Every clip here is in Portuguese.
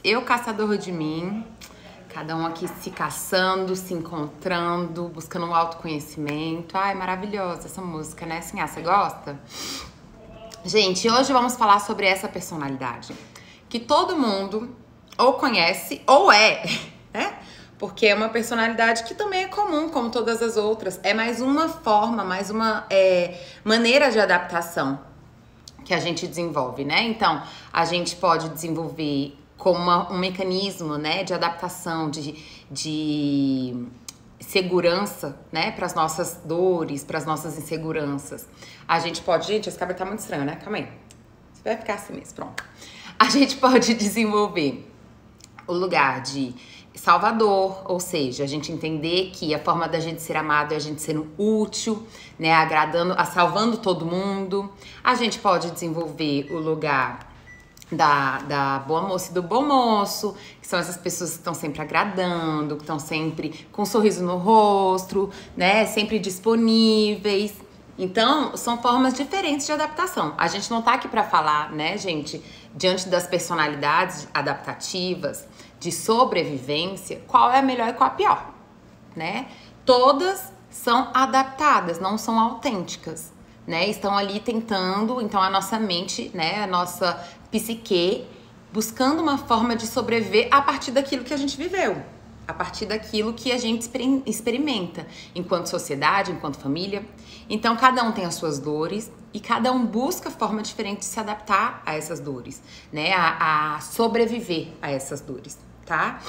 Eu Caçador de Mim. Cada um aqui se caçando, se encontrando, buscando um autoconhecimento. Ai, maravilhosa essa música, né? Assim, você gosta? Gente, hoje vamos falar sobre essa personalidade que todo mundo ou conhece ou é, né? Porque é uma personalidade que também é comum, como todas as outras. É mais uma forma, mais uma maneira de adaptação que a gente desenvolve, né? Então, a gente pode desenvolver como um mecanismo, né, de adaptação, de segurança, né, para as nossas dores, para as nossas inseguranças. A gente pode... Gente, esse cabelo tá muito estranho, né? Calma aí. Você vai ficar assim mesmo, pronto. A gente pode desenvolver o lugar de salvador, ou seja, a gente entender que a forma da gente ser amado é a gente sendo útil, né, agradando, salvando todo mundo. A gente pode desenvolver o lugar da boa moça e do bom moço, que são essas pessoas que estão sempre agradando, que estão sempre com um sorriso no rosto, né, sempre disponíveis. Então, são formas diferentes de adaptação. A gente não tá aqui pra falar, né, gente, diante das personalidades adaptativas, de sobrevivência, qual é a melhor e qual é a pior, né? Todas são adaptadas, não são autênticas, né? Estão ali tentando, então a nossa mente, né, a nossa psique, buscando uma forma de sobreviver a partir daquilo que a gente viveu, a partir daquilo que a gente experimenta enquanto sociedade, enquanto família. Então, cada um tem as suas dores e cada um busca forma diferente de se adaptar a essas dores, né? A sobreviver a essas dores, tá?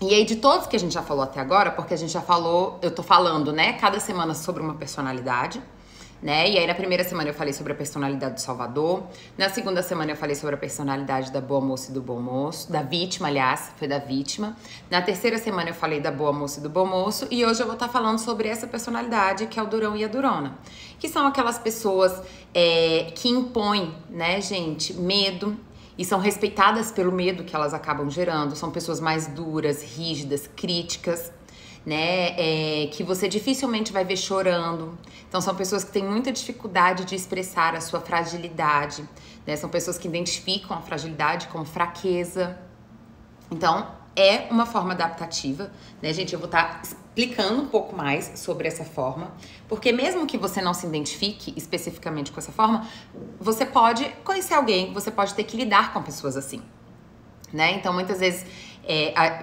E aí, de todos que a gente já falou até agora, porque a gente já falou, eu tô falando, né, cada semana sobre uma personalidade, né? E aí, na primeira semana eu falei sobre a personalidade do Salvador. Na segunda semana eu falei sobre a personalidade da boa moça e do bom moço. Da vítima, aliás, foi da vítima. Na terceira semana eu falei da boa moça e do bom moço. E hoje eu vou estar falando sobre essa personalidade, que é o durão e a durona. Que são aquelas pessoas que impõem, né, gente, medo. E são respeitadas pelo medo que elas acabam gerando. São pessoas mais duras, rígidas, críticas, né, que você dificilmente vai ver chorando. Então são pessoas que têm muita dificuldade de expressar a sua fragilidade, né? São pessoas que identificam a fragilidade como fraqueza. Então é uma forma adaptativa, né, gente? Eu vou estar explicando um pouco mais sobre essa forma, porque mesmo que você não se identifique especificamente com essa forma, você pode conhecer alguém, você pode ter que lidar com pessoas assim, né? Então muitas vezes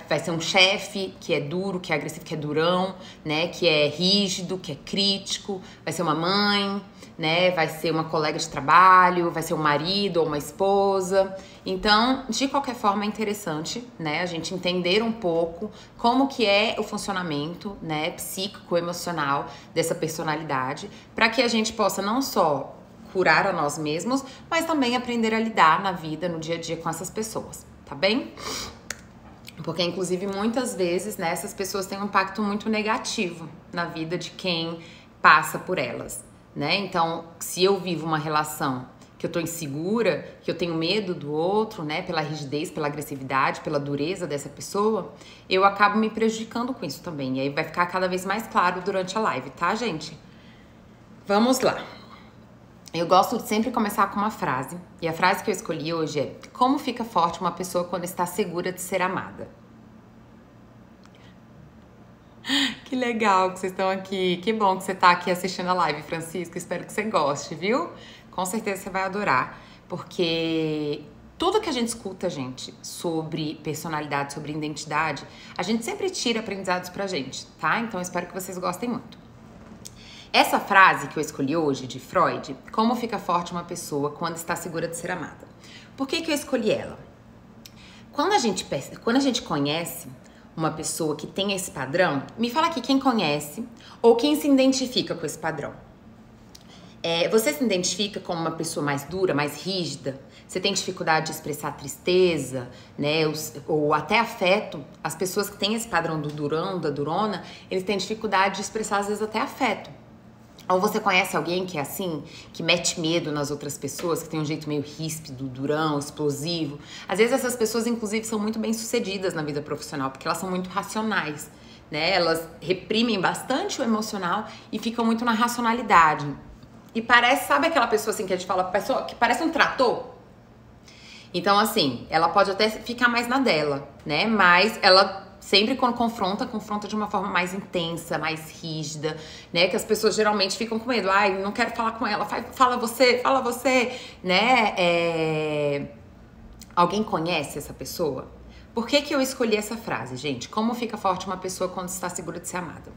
vai ser um chefe que é duro, que é agressivo, que é durão, né? Que é rígido, que é crítico. Vai ser uma mãe, né? Vai ser uma colega de trabalho, vai ser um marido ou uma esposa. Então, de qualquer forma, é interessante, né, a gente entender um pouco como que é o funcionamento, né, psíquico, emocional dessa personalidade, para que a gente possa não só curar a nós mesmos, mas também aprender a lidar na vida, no dia a dia com essas pessoas, tá bem? Porque, inclusive, muitas vezes, né, essas pessoas têm um impacto muito negativo na vida de quem passa por elas, né? Então, se eu vivo uma relação que eu tô insegura, que eu tenho medo do outro, né, pela rigidez, pela agressividade, pela dureza dessa pessoa, eu acabo me prejudicando com isso também. E aí vai ficar cada vez mais claro durante a live, tá, gente? Vamos lá. Eu gosto de sempre começar com uma frase, e a frase que eu escolhi hoje é: como fica forte uma pessoa quando está segura de ser amada? Que legal que vocês estão aqui, que bom que você está aqui assistindo a live, Francisco, espero que você goste, viu? Com certeza você vai adorar, porque tudo que a gente escuta, gente, sobre personalidade, sobre identidade, a gente sempre tira aprendizados pra gente, tá? Então eu espero que vocês gostem muito. Essa frase que eu escolhi hoje, de Freud, como fica forte uma pessoa quando está segura de ser amada? Por que eu escolhi ela? Quando a gente conhece uma pessoa que tem esse padrão, me fala aqui quem conhece ou quem se identifica com esse padrão. Você se identifica como uma pessoa mais dura, mais rígida? Você tem dificuldade de expressar tristeza, né? Ou até afeto? As pessoas que têm esse padrão do durão, da durona, eles têm dificuldade de expressar às vezes até afeto. Ou você conhece alguém que é assim, que mete medo nas outras pessoas, que tem um jeito meio ríspido, durão, explosivo. Às vezes essas pessoas, inclusive, são muito bem-sucedidas na vida profissional, porque elas são muito racionais, né? Elas reprimem bastante o emocional e ficam muito na racionalidade. E parece, sabe aquela pessoa assim que a gente fala, pessoa que parece um trator? Então, assim, ela pode até ficar mais na dela, né? Mas ela sempre quando confronta de uma forma mais intensa, mais rígida, né? Que as pessoas geralmente ficam com medo. Ai, não quero falar com ela. Fala você, né? Alguém conhece essa pessoa? Por que eu escolhi essa frase, gente? Como fica forte uma pessoa quando está segura de ser amada?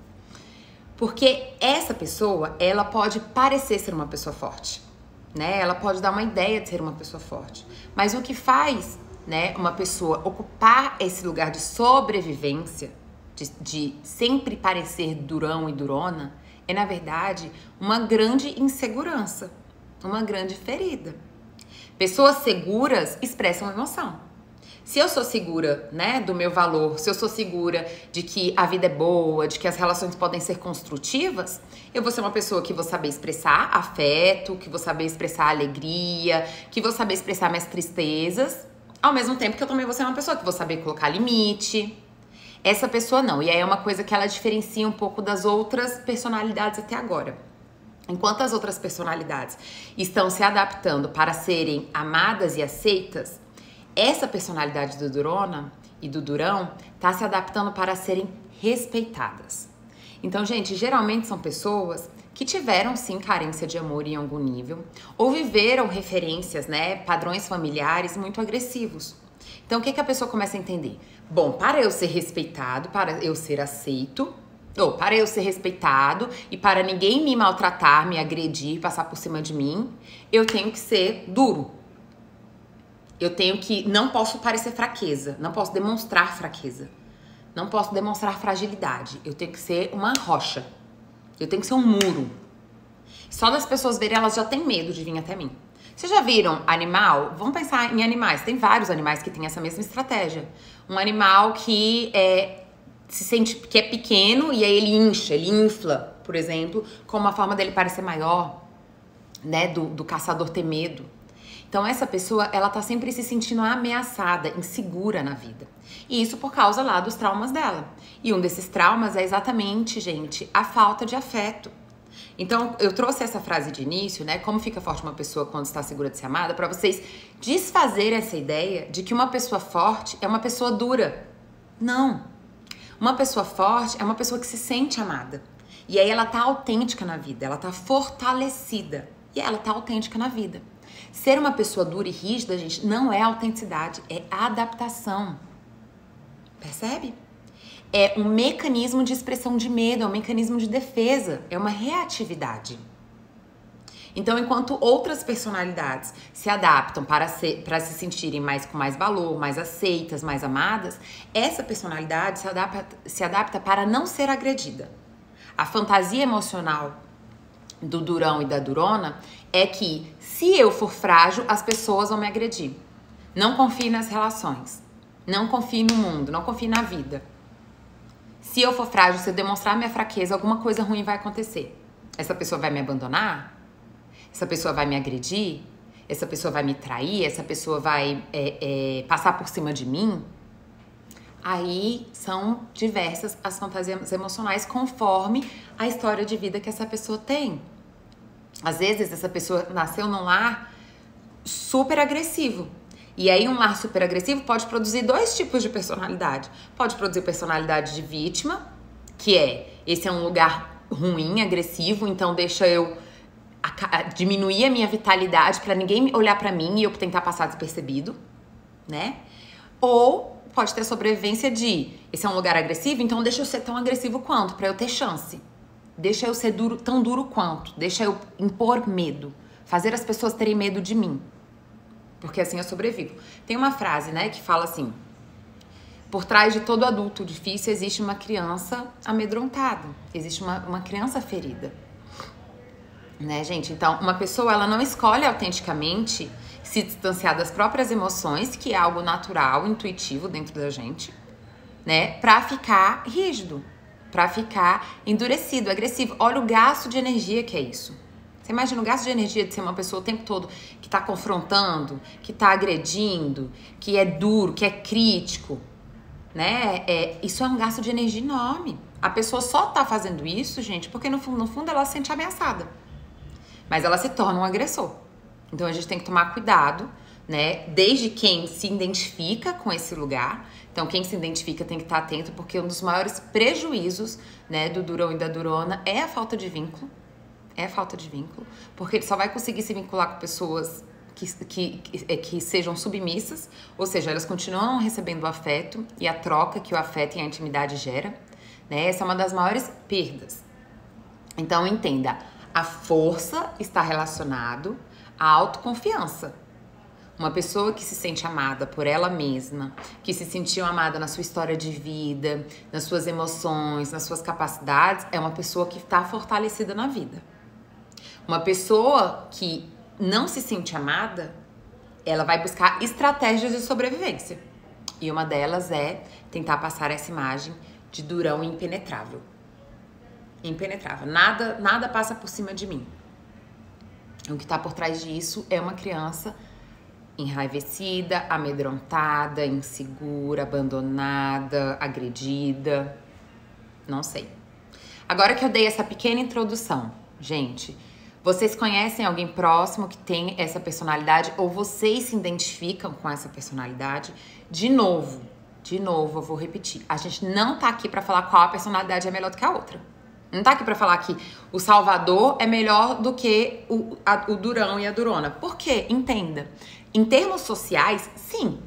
Porque essa pessoa, ela pode parecer ser uma pessoa forte, né? Ela pode dar uma ideia de ser uma pessoa forte. Mas o que faz, né, uma pessoa ocupar esse lugar de sobrevivência, de sempre parecer durão e durona, é, na verdade, uma grande insegurança, uma grande ferida. Pessoas seguras expressam emoção. Se eu sou segura, né, do meu valor, se eu sou segura de que a vida é boa, de que as relações podem ser construtivas, eu vou ser uma pessoa que vou saber expressar afeto, que vou saber expressar alegria, que vou saber expressar minhas tristezas, ao mesmo tempo que eu também vou ser uma pessoa que vou saber colocar limite. Essa pessoa não, e aí é uma coisa que ela diferencia um pouco das outras personalidades até agora. Enquanto as outras personalidades estão se adaptando para serem amadas e aceitas, essa personalidade do Durona e do Durão tá se adaptando para serem respeitadas. Então, gente, geralmente são pessoas que tiveram sim carência de amor em algum nível ou viveram referências, né, padrões familiares muito agressivos. Então, o que a pessoa começa a entender? Bom, para eu ser respeitado, para eu ser aceito, ou para eu ser respeitado e para ninguém me maltratar, me agredir, passar por cima de mim, eu tenho que ser duro. Não posso parecer fraqueza, não posso demonstrar fraqueza, não posso demonstrar fragilidade. Eu tenho que ser uma rocha, eu tenho que ser um muro. Só das pessoas verem, elas já têm medo de vir até mim. Vocês já viram animal? Vamos pensar em animais. Tem vários animais que têm essa mesma estratégia. Um animal que se sente que é pequeno e aí ele infla, por exemplo, como uma forma dele parecer maior, né? Do caçador ter medo. Então essa pessoa, ela tá sempre se sentindo ameaçada, insegura na vida. E isso por causa lá dos traumas dela. E um desses traumas é exatamente, gente, a falta de afeto. Então eu trouxe essa frase de início, né? Como fica forte uma pessoa quando está segura de ser amada, para vocês desfazerem essa ideia de que uma pessoa forte é uma pessoa dura. Não. Uma pessoa forte é uma pessoa que se sente amada. E aí ela tá autêntica na vida, ela tá fortalecida. E ela tá autêntica na vida. Ser uma pessoa dura e rígida, gente, não é autenticidade, é adaptação. Percebe? É um mecanismo de expressão de medo, é um mecanismo de defesa, é uma reatividade. Então, enquanto outras personalidades se adaptam para se sentirem com mais valor, mais aceitas, mais amadas, essa personalidade se adapta para não ser agredida. A fantasia emocional do Durão e da Durona é que, se eu for frágil, as pessoas vão me agredir. Não confie nas relações. Não confie no mundo. Não confie na vida. Se eu for frágil, se eu demonstrar minha fraqueza, alguma coisa ruim vai acontecer. Essa pessoa vai me abandonar? Essa pessoa vai me agredir? Essa pessoa vai me trair? Essa pessoa vai passar por cima de mim? Aí são diversas as fantasias emocionais conforme a história de vida que essa pessoa tem. Às vezes essa pessoa nasceu num lar super agressivo. E aí um lar super agressivo pode produzir dois tipos de personalidade. Pode produzir personalidade de vítima, que esse é um lugar ruim, agressivo, então deixa eu diminuir a minha vitalidade para ninguém olhar para mim e eu tentar passar despercebido, né? Ou pode ter sobrevivência esse é um lugar agressivo, então deixa eu ser tão agressivo quanto, para eu ter chance. Deixa eu ser tão duro quanto. Deixa eu impor medo. Fazer as pessoas terem medo de mim. Porque assim eu sobrevivo. Tem uma frase, né, que fala assim: por trás de todo adulto difícil existe uma criança amedrontada. Existe uma criança ferida. Né, gente? Então, uma pessoa, ela não escolhe autenticamente se distanciar das próprias emoções, que é algo natural, intuitivo dentro da gente, né, pra ficar rígido. Pra ficar endurecido, agressivo. Olha o gasto de energia que é isso. Você imagina o gasto de energia de ser uma pessoa o tempo todo que tá confrontando, que tá agredindo, que é duro, que é crítico, né? Isso é um gasto de energia enorme. A pessoa só tá fazendo isso, gente, porque no fundo ela se sente ameaçada. Mas ela se torna um agressor. Então a gente tem que tomar cuidado né? Desde quem se identifica com esse lugar. Então, quem se identifica tem que estar atento, porque um dos maiores prejuízos, né, do durão e da durona é a falta de vínculo. É a falta de vínculo, porque ele só vai conseguir se vincular com pessoas que sejam submissas, ou seja, elas continuam recebendo o afeto e a troca que o afeto e a intimidade gera, né? Essa é uma das maiores perdas. Então, entenda, a força está relacionado à autoconfiança. Uma pessoa que se sente amada por ela mesma, que se sentiu amada na sua história de vida, nas suas emoções, nas suas capacidades, é uma pessoa que está fortalecida na vida. Uma pessoa que não se sente amada, ela vai buscar estratégias de sobrevivência. E uma delas é tentar passar essa imagem de durão impenetrável. Impenetrável. Nada passa por cima de mim. O que está por trás disso é uma criança enraivecida, amedrontada, insegura, abandonada, agredida. Não sei. Agora que eu dei essa pequena introdução, gente, vocês conhecem alguém próximo que tem essa personalidade ou vocês se identificam com essa personalidade? De novo, eu vou repetir. A gente não tá aqui pra falar qual a personalidade é melhor do que a outra. Não tá aqui pra falar que o Salvador é melhor do que o Durão e a Durona. Por quê? Entenda. Em termos sociais, sim,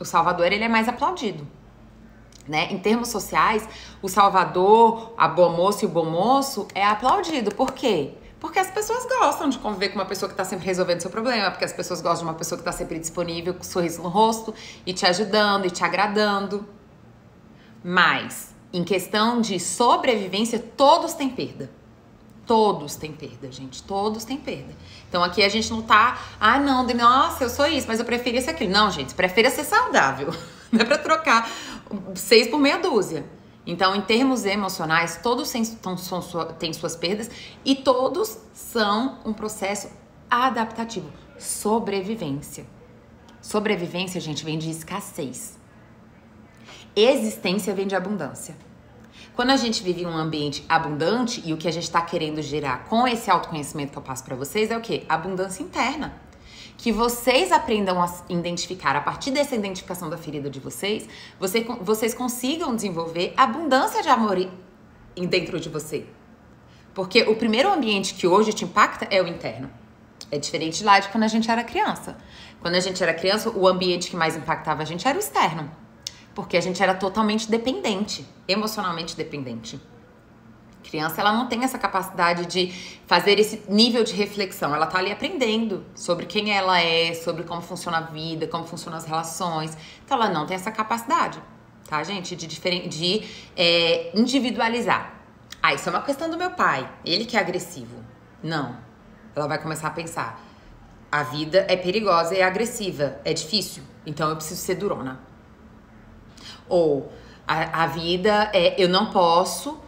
o Salvador ele é mais aplaudido. Né? Em termos sociais, o Salvador, a boa moça e o bom moço é aplaudido. Por quê? Porque as pessoas gostam de conviver com uma pessoa que tá sempre resolvendo seu problema, porque as pessoas gostam de uma pessoa que tá sempre disponível, com um sorriso no rosto, e te ajudando, e te agradando. Mas, em questão de sobrevivência, todos têm perda. Todos têm perda, gente. Todos têm perda. Então, aqui a gente não tá... Ah, não, nossa, eu sou isso, mas eu preferia ser aquilo. Não, gente, prefira ser saudável. Não é pra trocar 6 por meia dúzia. Então, em termos emocionais, todos têm suas perdas e todos são um processo adaptativo. Sobrevivência. Sobrevivência, gente, vem de escassez. Existência vem de abundância. Quando a gente vive em um ambiente abundante e o que a gente está querendo gerar com esse autoconhecimento que eu passo para vocês é o quê? Abundância interna. Que vocês aprendam a identificar, a partir dessa identificação da ferida de vocês, vocês consigam desenvolver abundância de amor dentro de você. Porque o primeiro ambiente que hoje te impacta é o interno. É diferente lá de quando a gente era criança. Quando a gente era criança, o ambiente que mais impactava a gente era o externo. Porque a gente era totalmente dependente, emocionalmente dependente. Criança, ela não tem essa capacidade de fazer esse nível de reflexão. Ela tá ali aprendendo sobre quem ela é, sobre como funciona a vida, como funcionam as relações. Então, ela não tem essa capacidade, tá, gente? De individualizar. Ah, isso é uma questão do meu pai. Ele que é agressivo. Não. Ela vai começar a pensar. A vida é perigosa e é agressiva. É difícil. Então, eu preciso ser durona. Ou, a vida eu não posso...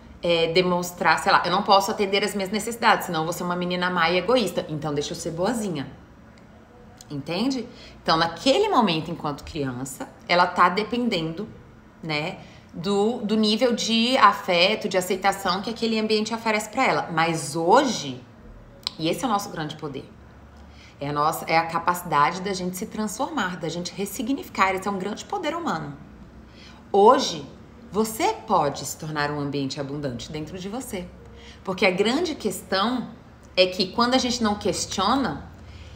demonstrar, sei lá, eu não posso atender as minhas necessidades, senão eu vou ser uma menina má e egoísta. Então, deixa eu ser boazinha. Entende? Então, naquele momento, enquanto criança, ela tá dependendo, né, do nível de afeto, de aceitação que aquele ambiente oferece pra ela. Mas hoje, e esse é o nosso grande poder, é a capacidade da gente se transformar, da gente ressignificar. Esse é um grande poder humano. Hoje, você pode se tornar um ambiente abundante dentro de você. Porque a grande questão é que quando a gente não questiona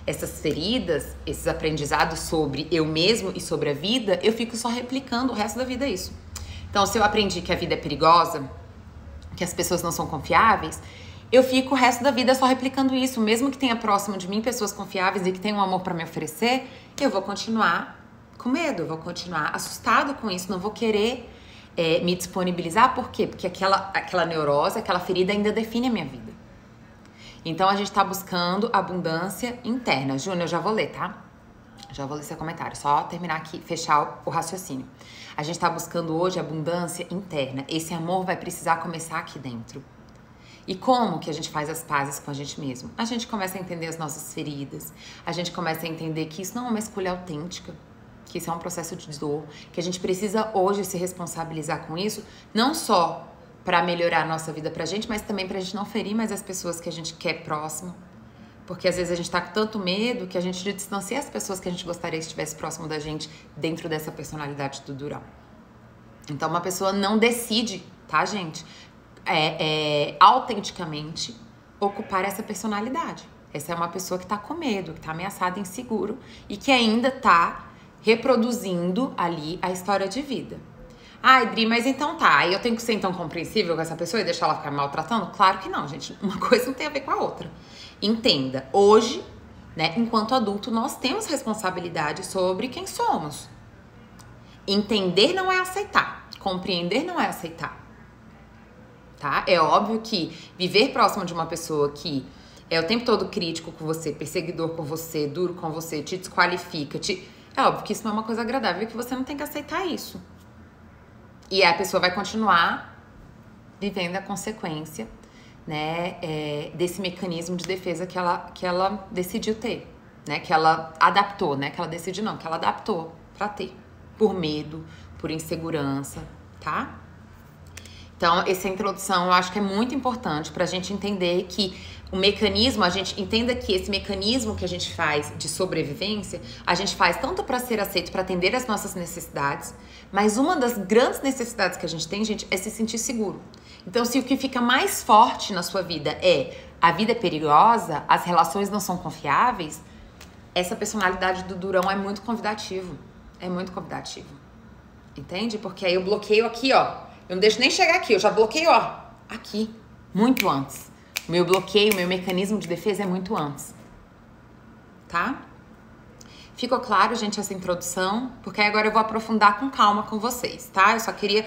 essas feridas, esses aprendizados sobre eu mesmo e sobre a vida, eu fico só replicando o resto da vida isso. Então, se eu aprendi que a vida é perigosa, que as pessoas não são confiáveis, eu fico o resto da vida só replicando isso. Mesmo que tenha próximo de mim pessoas confiáveis e que tenham um amor pra me oferecer, eu vou continuar com medo, eu vou continuar assustado com isso, não vou querer me disponibilizar. Por quê? Porque aquela neurose, aquela ferida ainda define a minha vida. Então, a gente tá buscando abundância interna. Júnior, eu já vou ler, tá? Já vou ler seu comentário. Só terminar aqui, fechar o raciocínio. A gente tá buscando hoje abundância interna. Esse amor vai precisar começar aqui dentro. E como que a gente faz as pazes com a gente mesmo? A gente começa a entender as nossas feridas. A gente começa a entender que isso não é uma escolha autêntica. Que isso é um processo de dor. Que a gente precisa hoje se responsabilizar com isso. Não só para melhorar a nossa vida pra gente, mas também pra gente não ferir mais as pessoas que a gente quer próximo. Porque às vezes a gente tá com tanto medo que a gente distancia as pessoas que a gente gostaria que estivesse próximo da gente dentro dessa personalidade do durão. Então uma pessoa não decide, tá, gente? Autenticamente ocupar essa personalidade. Essa é uma pessoa que tá com medo, que tá ameaçada, inseguro e que ainda tá reproduzindo ali a história de vida. Ai, Dri, mas então tá, aí eu tenho que ser então compreensível com essa pessoa e deixar ela ficar me maltratando? Claro que não, gente. Uma coisa não tem a ver com a outra. Entenda, hoje, né, enquanto adulto, nós temos responsabilidade sobre quem somos. Entender não é aceitar. Compreender não é aceitar. Tá? É óbvio que viver próximo de uma pessoa que é o tempo todo crítico com você, perseguidor com você, duro com você, te desqualifica, é óbvio que isso não é uma coisa agradável e que você não tem que aceitar isso. E a pessoa vai continuar vivendo a consequência, né, desse mecanismo de defesa que ela decidiu ter, né, que ela adaptou, né, que ela decidiu não, que ela adaptou pra ter, por medo, por insegurança, tá? Então, essa introdução eu acho que é muito importante pra gente entender que o mecanismo, a gente entenda que esse mecanismo que a gente faz de sobrevivência, a gente faz tanto para ser aceito, para atender as nossas necessidades, mas uma das grandes necessidades que a gente tem, gente, é se sentir seguro. Então, se o que fica mais forte na sua vida é a vida é perigosa, as relações não são confiáveis, essa personalidade do durão é muito convidativo. É muito convidativo. Entende? Porque aí eu bloqueio aqui, ó. Eu não deixo nem chegar aqui, eu já bloqueio, ó, aqui, muito antes. O meu bloqueio, o meu mecanismo de defesa é muito antes. Tá? Ficou claro, gente, essa introdução? Porque aí agora eu vou aprofundar com calma com vocês, tá? Eu só queria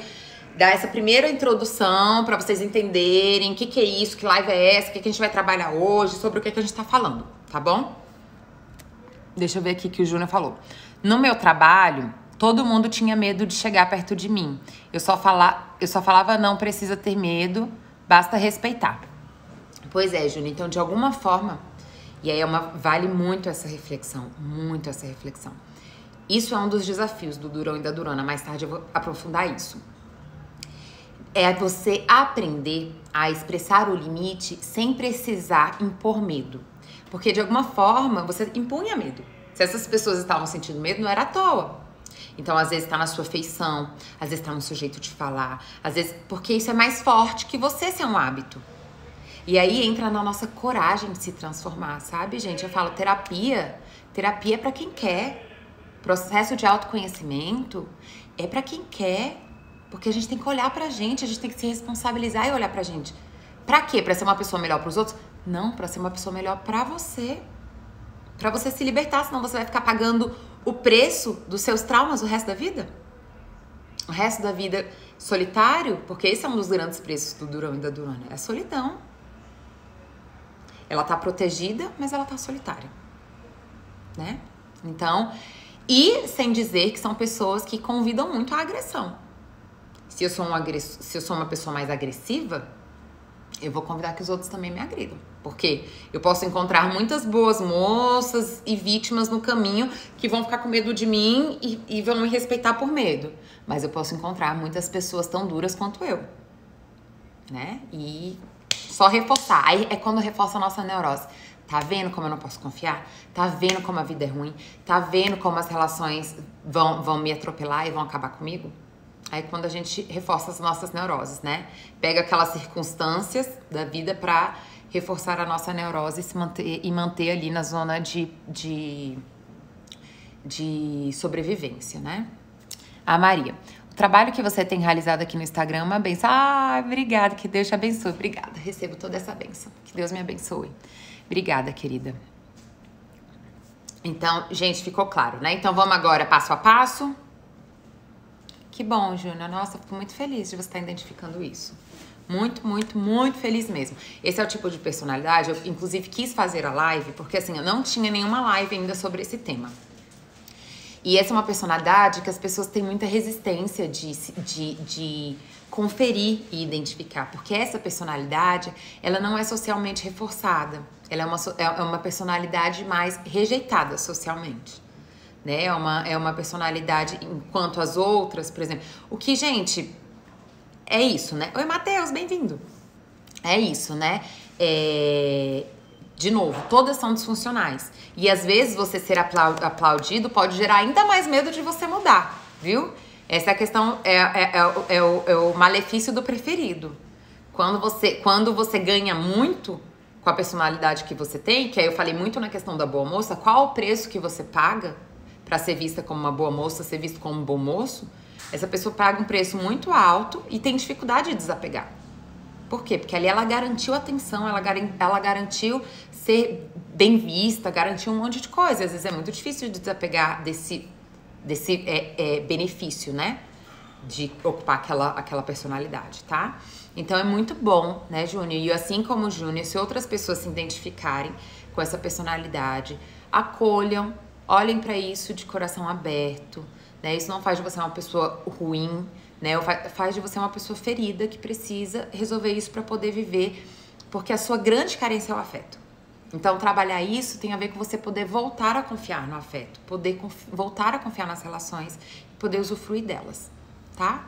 dar essa primeira introdução pra vocês entenderem o que é isso, que live é essa, o que a gente vai trabalhar hoje, sobre o que a gente tá falando, tá bom? Deixa eu ver aqui o que o Júnior falou. No meu trabalho, todo mundo tinha medo de chegar perto de mim. Eu só falava, não precisa ter medo, basta respeitar. Pois é, Júnior, então de alguma forma, e aí vale muito essa reflexão, muito essa reflexão. Isso é um dos desafios do durão e da durona, mais tarde eu vou aprofundar isso. É você aprender a expressar o limite sem precisar impor medo. Porque de alguma forma você impunha medo. Se essas pessoas estavam sentindo medo, não era à toa. Então, às vezes tá na sua feição, às vezes tá no seu jeito de falar, às vezes porque isso é mais forte que você ser um hábito. E aí entra na nossa coragem de se transformar, sabe, gente? Eu falo, terapia é pra quem quer. Processo de autoconhecimento é pra quem quer. Porque a gente tem que olhar pra gente, a gente tem que se responsabilizar e olhar pra gente. Pra quê? Pra ser uma pessoa melhor pros outros? Não, pra ser uma pessoa melhor pra você. Pra você se libertar, senão você vai ficar pagando o preço dos seus traumas o resto da vida. O resto da vida solitário, porque esse é um dos grandes preços do durão e da durona, é a solidão. Ela tá protegida, mas ela tá solitária, né? Então, e sem dizer que são pessoas que convidam muito à agressão. Se eu sou uma pessoa mais agressiva, eu vou convidar que os outros também me agridam. Porque eu posso encontrar muitas boas moças e vítimas no caminho que vão ficar com medo de mim e vão me respeitar por medo. Mas eu posso encontrar muitas pessoas tão duras quanto eu, né? E só reforçar. Aí é quando reforça a nossa neurose. Tá vendo como eu não posso confiar? Tá vendo como a vida é ruim? Tá vendo como as relações vão me atropelar e vão acabar comigo? Aí quando a gente reforça as nossas neuroses, né? Pega aquelas circunstâncias da vida pra reforçar a nossa neurose e manter ali na zona de sobrevivência, né? A Maria, o trabalho que você tem realizado aqui no Instagram é uma benção. Ah, obrigada, que Deus te abençoe. Obrigada, recebo toda essa benção. Que Deus me abençoe. Obrigada, querida. Então, gente, ficou claro, né? Então vamos agora passo a passo. Que bom, Júnior. Nossa, fico muito feliz de você estar identificando isso. Muito, muito, muito feliz mesmo. Esse é o tipo de personalidade, eu inclusive quis fazer a live, porque assim, eu não tinha nenhuma live ainda sobre esse tema. E essa é uma personalidade que as pessoas têm muita resistência de conferir e identificar, porque essa personalidade, ela não é socialmente reforçada. Ela é uma personalidade mais rejeitada socialmente. Né? É uma personalidade enquanto as outras, por exemplo. O que, gente, é isso, né? Oi, Matheus, bem-vindo. É isso, né? De novo, todas são disfuncionais. E às vezes você ser aplaudido pode gerar ainda mais medo de você mudar, viu? Essa é a questão, é o malefício do preferido. Quando você ganha muito com a personalidade que você tem, que aí eu falei muito na questão da boa moça, qual o preço que você paga pra ser vista como uma boa moça, ser visto como um bom moço? Essa pessoa paga um preço muito alto e tem dificuldade de desapegar. Por quê? Porque ali ela garantiu atenção, ela garantiu ser bem vista, garantiu um monte de coisa. Às vezes é muito difícil de desapegar desse benefício, né? De ocupar aquela personalidade, tá? Então é muito bom, né, Júnior? E assim como o Júnior, se outras pessoas se identificarem com essa personalidade, acolham, olhem pra isso de coração aberto, né? Isso não faz de você uma pessoa ruim, né? Faz de você uma pessoa ferida que precisa resolver isso para poder viver, porque a sua grande carência é o afeto. Então, trabalhar isso tem a ver com você poder voltar a confiar no afeto, poder voltar a confiar nas relações e poder usufruir delas, tá?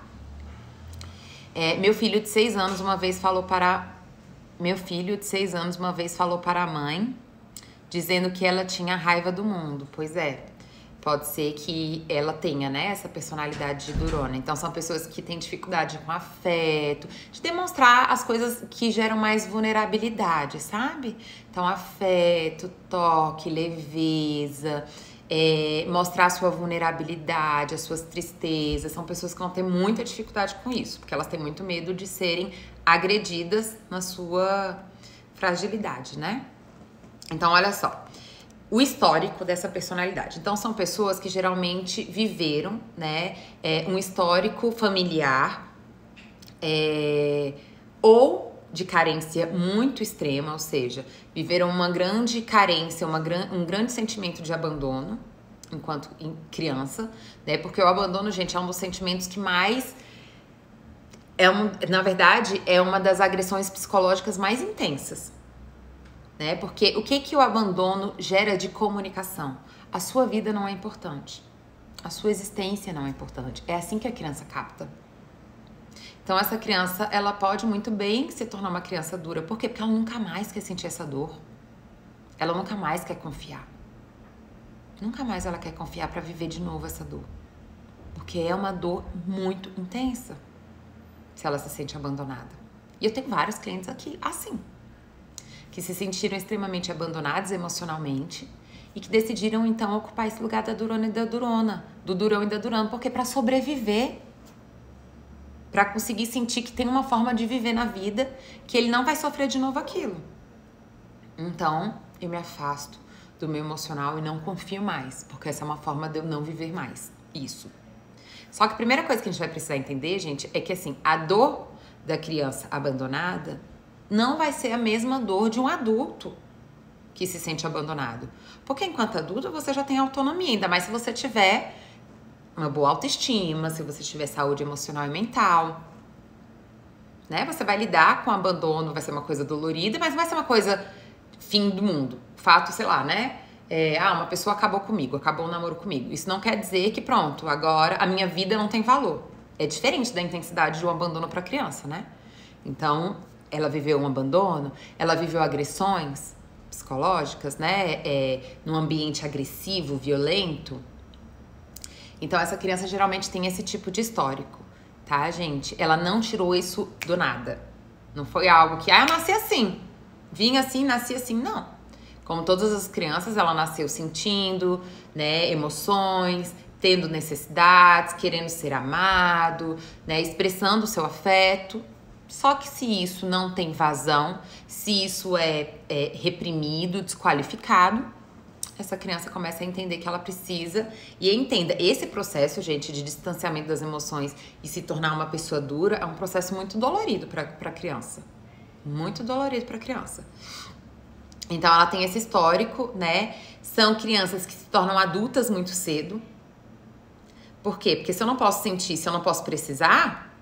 Meu filho de 6 anos uma vez falou para a mãe, dizendo que ela tinha raiva do mundo. Pois é. Pode ser que ela tenha, né, essa personalidade de durona. Então, são pessoas que têm dificuldade com afeto, de demonstrar as coisas que geram mais vulnerabilidade, sabe? Então, afeto, toque, leveza, mostrar a sua vulnerabilidade, as suas tristezas. São pessoas que vão ter muita dificuldade com isso, porque elas têm muito medo de serem agredidas na sua fragilidade, né? Então, olha só. O histórico dessa personalidade. Então, são pessoas que geralmente viveram, né, um histórico familiar ou de carência muito extrema, ou seja, viveram uma grande carência, um grande sentimento de abandono enquanto criança, né, porque o abandono, gente, é um dos sentimentos que mais... na verdade, é uma das agressões psicológicas mais intensas. Né? Porque o que o abandono gera de comunicação? A sua vida não é importante. A sua existência não é importante. É assim que a criança capta. Então, essa criança, ela pode muito bem se tornar uma criança dura. Por quê? Porque ela nunca mais quer sentir essa dor. Ela nunca mais quer confiar. Nunca mais ela quer confiar para viver de novo essa dor. Porque é uma dor muito intensa se ela se sente abandonada. E eu tenho vários clientes aqui assim, que se sentiram extremamente abandonados emocionalmente e que decidiram, então, ocupar esse lugar da durona e da durona, do durão e da durona, porque para sobreviver, para conseguir sentir que tem uma forma de viver na vida, que ele não vai sofrer de novo aquilo. Então, eu me afasto do meu emocional e não confio mais, porque essa é uma forma de eu não viver mais isso. Só que a primeira coisa que a gente vai precisar entender, gente, é que, assim, a dor da criança abandonada não vai ser a mesma dor de um adulto que se sente abandonado. Porque enquanto adulto você já tem autonomia, ainda mais se você tiver uma boa autoestima, se você tiver saúde emocional e mental, né? Você vai lidar com o abandono, vai ser uma coisa dolorida, mas não vai ser uma coisa fim do mundo. Fato, sei lá, né? Uma pessoa acabou comigo, acabou o namoro comigo. Isso não quer dizer que pronto, agora a minha vida não tem valor. É diferente da intensidade de um abandono para criança, né? Então, ela viveu um abandono, ela viveu agressões psicológicas, né? Num ambiente agressivo, violento. Então, essa criança geralmente tem esse tipo de histórico, tá, gente? Ela não tirou isso do nada. Não foi algo que, eu nasci assim, vim assim, nasci assim, não. Como todas as crianças, ela nasceu sentindo, né, emoções, tendo necessidades, querendo ser amado, né, expressando o seu afeto. Só que se isso não tem vazão, se isso é reprimido, desqualificado, essa criança começa a entender que ela precisa, e entenda, esse processo, gente, de distanciamento das emoções e se tornar uma pessoa dura é um processo muito dolorido para a criança. Muito dolorido para a criança. Então, ela tem esse histórico, né? São crianças que se tornam adultas muito cedo. Por quê? Porque se eu não posso sentir, se eu não posso precisar,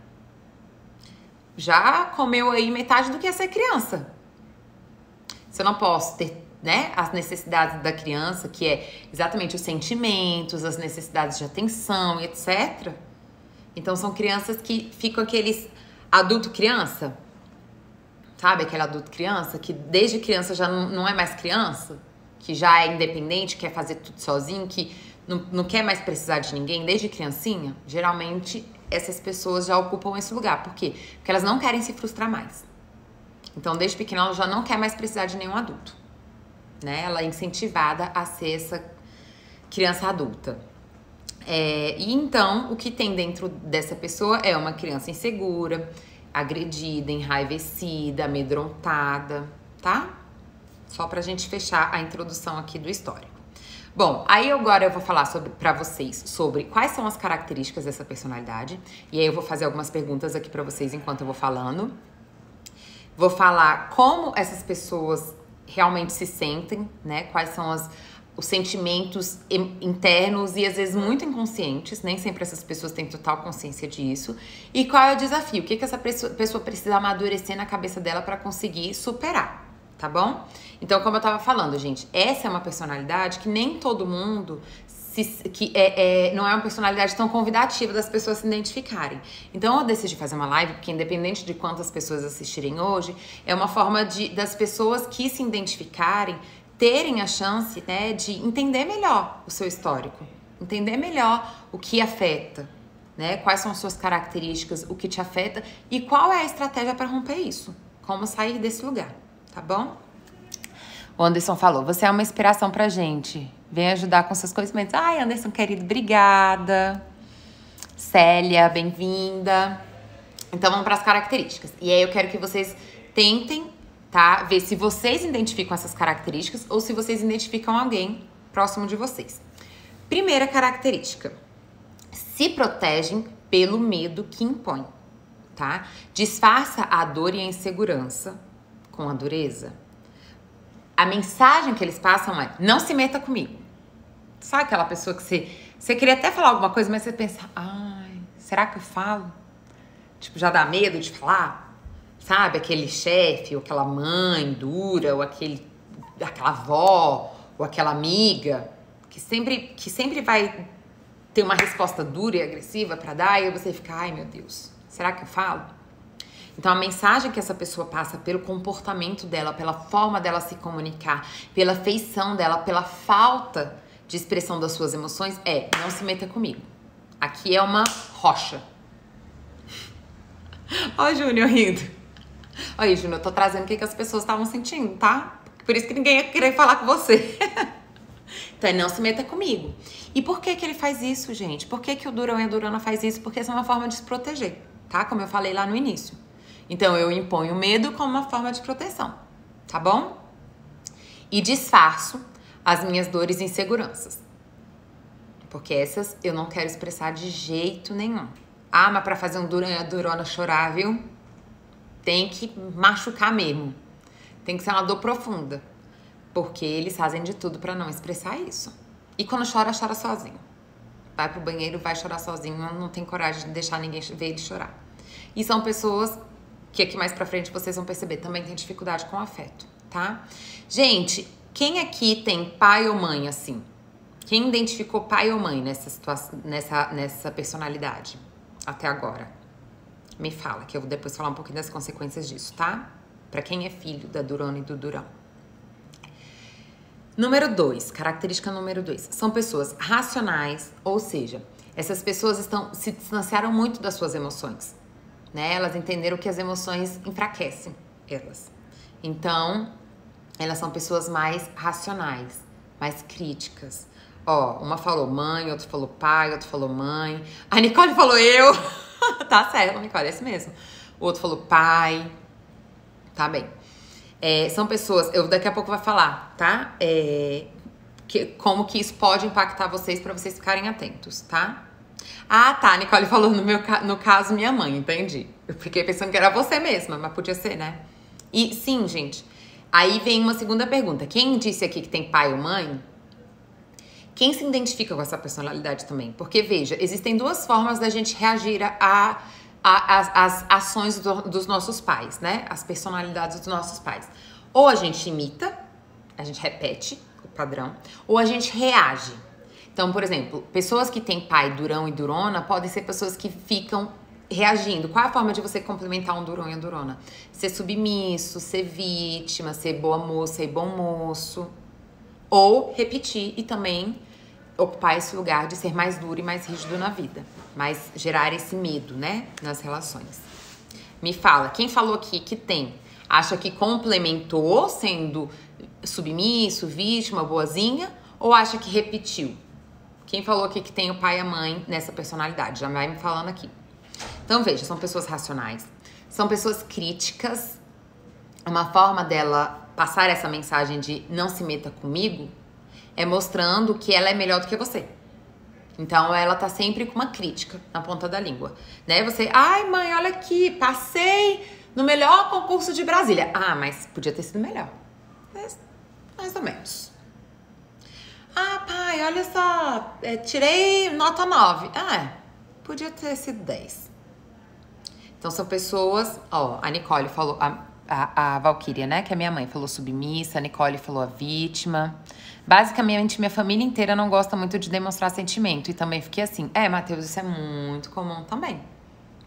já comeu aí metade do que é ser criança. Se eu não posso ter, né, as necessidades da criança, que é exatamente os sentimentos, as necessidades de atenção e etc. Então, são crianças que ficam aqueles adulto-criança, Sabe aquele adulto criança que desde criança já não é mais criança? Que já é independente, quer fazer tudo sozinho, que não quer mais precisar de ninguém desde criancinha? Geralmente essas pessoas já ocupam esse lugar. Por quê? Porque elas não querem se frustrar mais. Então desde pequena ela já não quer mais precisar de nenhum adulto, né? Ela é incentivada a ser essa criança adulta. E então o que tem dentro dessa pessoa é uma criança insegura, agredida, enraivecida, amedrontada, tá? Só pra gente fechar a introdução aqui do histórico. Bom, aí agora eu vou falar pra vocês sobre quais são as características dessa personalidade. E aí eu vou fazer algumas perguntas aqui pra vocês enquanto eu vou falando. Vou falar como essas pessoas realmente se sentem, né? Quais são os sentimentos internos e às vezes muito inconscientes, nem sempre essas pessoas têm total consciência disso. E qual é o desafio? O que essa pessoa precisa amadurecer na cabeça dela para conseguir superar, tá bom? Então, como eu tava falando, gente, essa é uma personalidade que nem todo mundo não é uma personalidade tão convidativa das pessoas se identificarem. Então eu decidi fazer uma live, porque independente de quantas pessoas assistirem hoje, é uma forma das pessoas que se identificarem terem a chance, né, de entender melhor o seu histórico, entender melhor o que afeta, né, quais são as suas características, o que te afeta e qual é a estratégia para romper isso, como sair desse lugar, tá bom? O Anderson falou, você é uma inspiração pra gente, vem ajudar com seus conhecimentos. Ai, Anderson, querido, obrigada. Célia, bem-vinda. Então, vamos para as características. E aí, eu quero que vocês tentem, tá? Ver se vocês identificam essas características ou se vocês identificam alguém próximo de vocês. Primeira característica. Se protegem pelo medo que impõe, tá? Disfarça a dor e a insegurança com a dureza. A mensagem que eles passam é, não se meta comigo. Sabe aquela pessoa que você queria até falar alguma coisa, mas você pensa, ai, será que eu falo? Tipo, já dá medo de falar? Sabe, aquele chefe, ou aquela mãe dura, ou aquela avó, ou aquela amiga, que sempre vai ter uma resposta dura e agressiva pra dar, e aí você fica, ai meu Deus, será que eu falo? Então, a mensagem que essa pessoa passa pelo comportamento dela, pela forma dela se comunicar, pela feição dela, pela falta de expressão das suas emoções é, não se meta comigo. Aqui é uma rocha. Ó o Júnior rindo. Olha aí, Júnior, eu tô trazendo o que as pessoas estavam sentindo, tá? Por isso que ninguém ia querer falar com você. Então, não se meta comigo. E por que ele faz isso, gente? Por que o Durão e a Durana faz isso? Porque essa é uma forma de se proteger, tá? Como eu falei lá no início. Então, eu imponho o medo como uma forma de proteção, tá bom? E disfarço as minhas dores e inseguranças. Porque essas eu não quero expressar de jeito nenhum. Ah, mas pra fazer um Durão e a Durona chorar, viu? Tem que machucar mesmo. Tem que ser uma dor profunda. Porque eles fazem de tudo pra não expressar isso. E quando chora, chora sozinho. Vai pro banheiro, vai chorar sozinho, não tem coragem de deixar ninguém ver ele chorar. E são pessoas que aqui mais pra frente vocês vão perceber, também tem dificuldade com afeto, tá? Gente, quem aqui tem pai ou mãe assim? Quem identificou pai ou mãe nessa situação, nessa personalidade até agora? Me fala, que eu vou depois falar um pouquinho das consequências disso, tá? Pra quem é filho da Durona e do Durão. Número 2, característica número 2. São pessoas racionais, ou seja, essas pessoas se distanciaram muito das suas emoções. Né? Elas entenderam que as emoções enfraquecem elas. Então, elas são pessoas mais racionais, mais críticas. Ó, uma falou mãe, outra falou pai, outra falou mãe. A Nicole falou eu. Tá certo, Nicole, é isso mesmo. O outro falou pai. Tá bem. São pessoas, eu daqui a pouco vou falar, tá? Como que isso pode impactar vocês pra vocês ficarem atentos, tá? Ah, tá, a Nicole falou no caso minha mãe, entendi. Eu fiquei pensando que era você mesma, mas podia ser, né? E sim, gente, aí vem uma segunda pergunta. Quem disse aqui que tem pai ou mãe? Quem se identifica com essa personalidade também? Porque, veja, existem duas formas da gente reagir às ações dos nossos pais, né? As personalidades dos nossos pais. Ou a gente imita, a gente repete o padrão, ou a gente reage. Então, por exemplo, pessoas que têm pai Durão e Durona podem ser pessoas que ficam reagindo. Qual é a forma de você complementar um durão e a durona? Ser submisso, ser vítima, ser boa moça e bom moço. Ou repetir e também ocupar esse lugar de ser mais duro e mais rígido na vida. Mas gerar esse medo, né, nas relações. Me fala, quem falou aqui que tem? Acha que complementou sendo submisso, vítima, boazinha? Ou acha que repetiu? Quem falou aqui que tem o pai e a mãe nessa personalidade? Já vai me falando aqui. Então, veja, são pessoas racionais. São pessoas críticas. Uma forma dela passar essa mensagem de não se meta comigo é mostrando que ela é melhor do que você. Então, ela tá sempre com uma crítica na ponta da língua, né? Você, ai mãe, olha aqui, passei no melhor concurso de Brasília. Ah, mas podia ter sido melhor. Mas, mais ou menos. Ah, pai, olha só, tirei nota 9. Ah, podia ter sido 10. Então, são pessoas, ó, a Nicole falou, a Valquíria, né, que é minha mãe, falou submissa, a Nicole falou a vítima. Basicamente, minha família inteira não gosta muito de demonstrar sentimento. E também fiquei assim, Matheus, isso é muito comum também.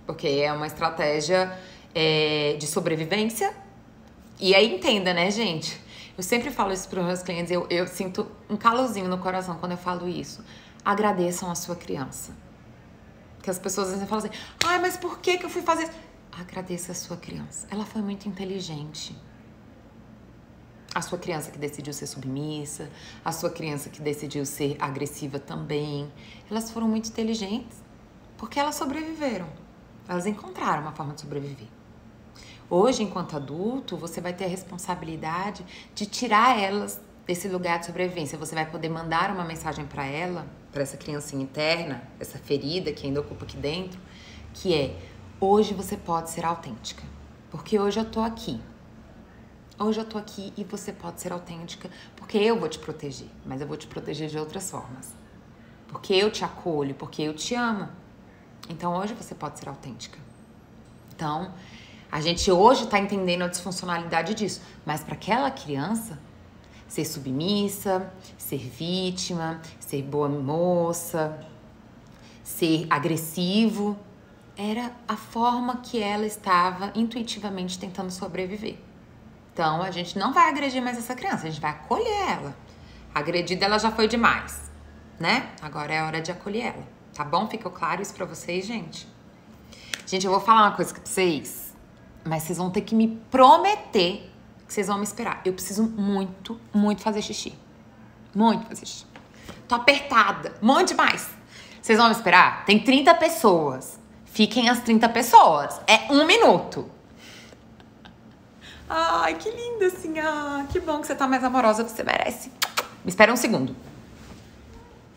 Porque é uma estratégia de sobrevivência. E aí, entenda, né, gente? Eu sempre falo isso para os meus clientes, eu sinto um calorzinho no coração quando eu falo isso. Agradeçam a sua criança. Que as pessoas às vezes falam assim, ai, mas por que eu fui fazer isso? Agradeça a sua criança. Ela foi muito inteligente. A sua criança que decidiu ser submissa, a sua criança que decidiu ser agressiva também. Elas foram muito inteligentes porque elas sobreviveram. Elas encontraram uma forma de sobreviver. Hoje, enquanto adulto, você vai ter a responsabilidade de tirar elas desse lugar de sobrevivência. Você vai poder mandar uma mensagem para ela, para essa criancinha interna, essa ferida que ainda ocupa aqui dentro, que é, hoje você pode ser autêntica, porque hoje eu tô aqui. Hoje eu tô aqui e você pode ser autêntica, porque eu vou te proteger, mas eu vou te proteger de outras formas. Porque eu te acolho, porque eu te amo. Então hoje você pode ser autêntica. Então, a gente hoje tá entendendo a disfuncionalidade disso, mas para aquela criança, ser submissa, ser vítima, ser boa moça, ser agressivo, era a forma que ela estava intuitivamente tentando sobreviver. Então, a gente não vai agredir mais essa criança, a gente vai acolher ela. A agredida, ela já foi demais, né? Agora é hora de acolher ela, tá bom? Ficou claro isso pra vocês, gente? Gente, eu vou falar uma coisa pra vocês, mas vocês vão ter que me prometer que vocês vão me esperar. Eu preciso muito, muito fazer xixi. Muito fazer xixi. Tô apertada, muito demais. Vocês vão me esperar? Tem 30 pessoas. Fiquem as 30 pessoas. É 1 minuto. Ai, que linda, assim. Que bom que você tá mais amorosa, você merece. Me espera um segundo.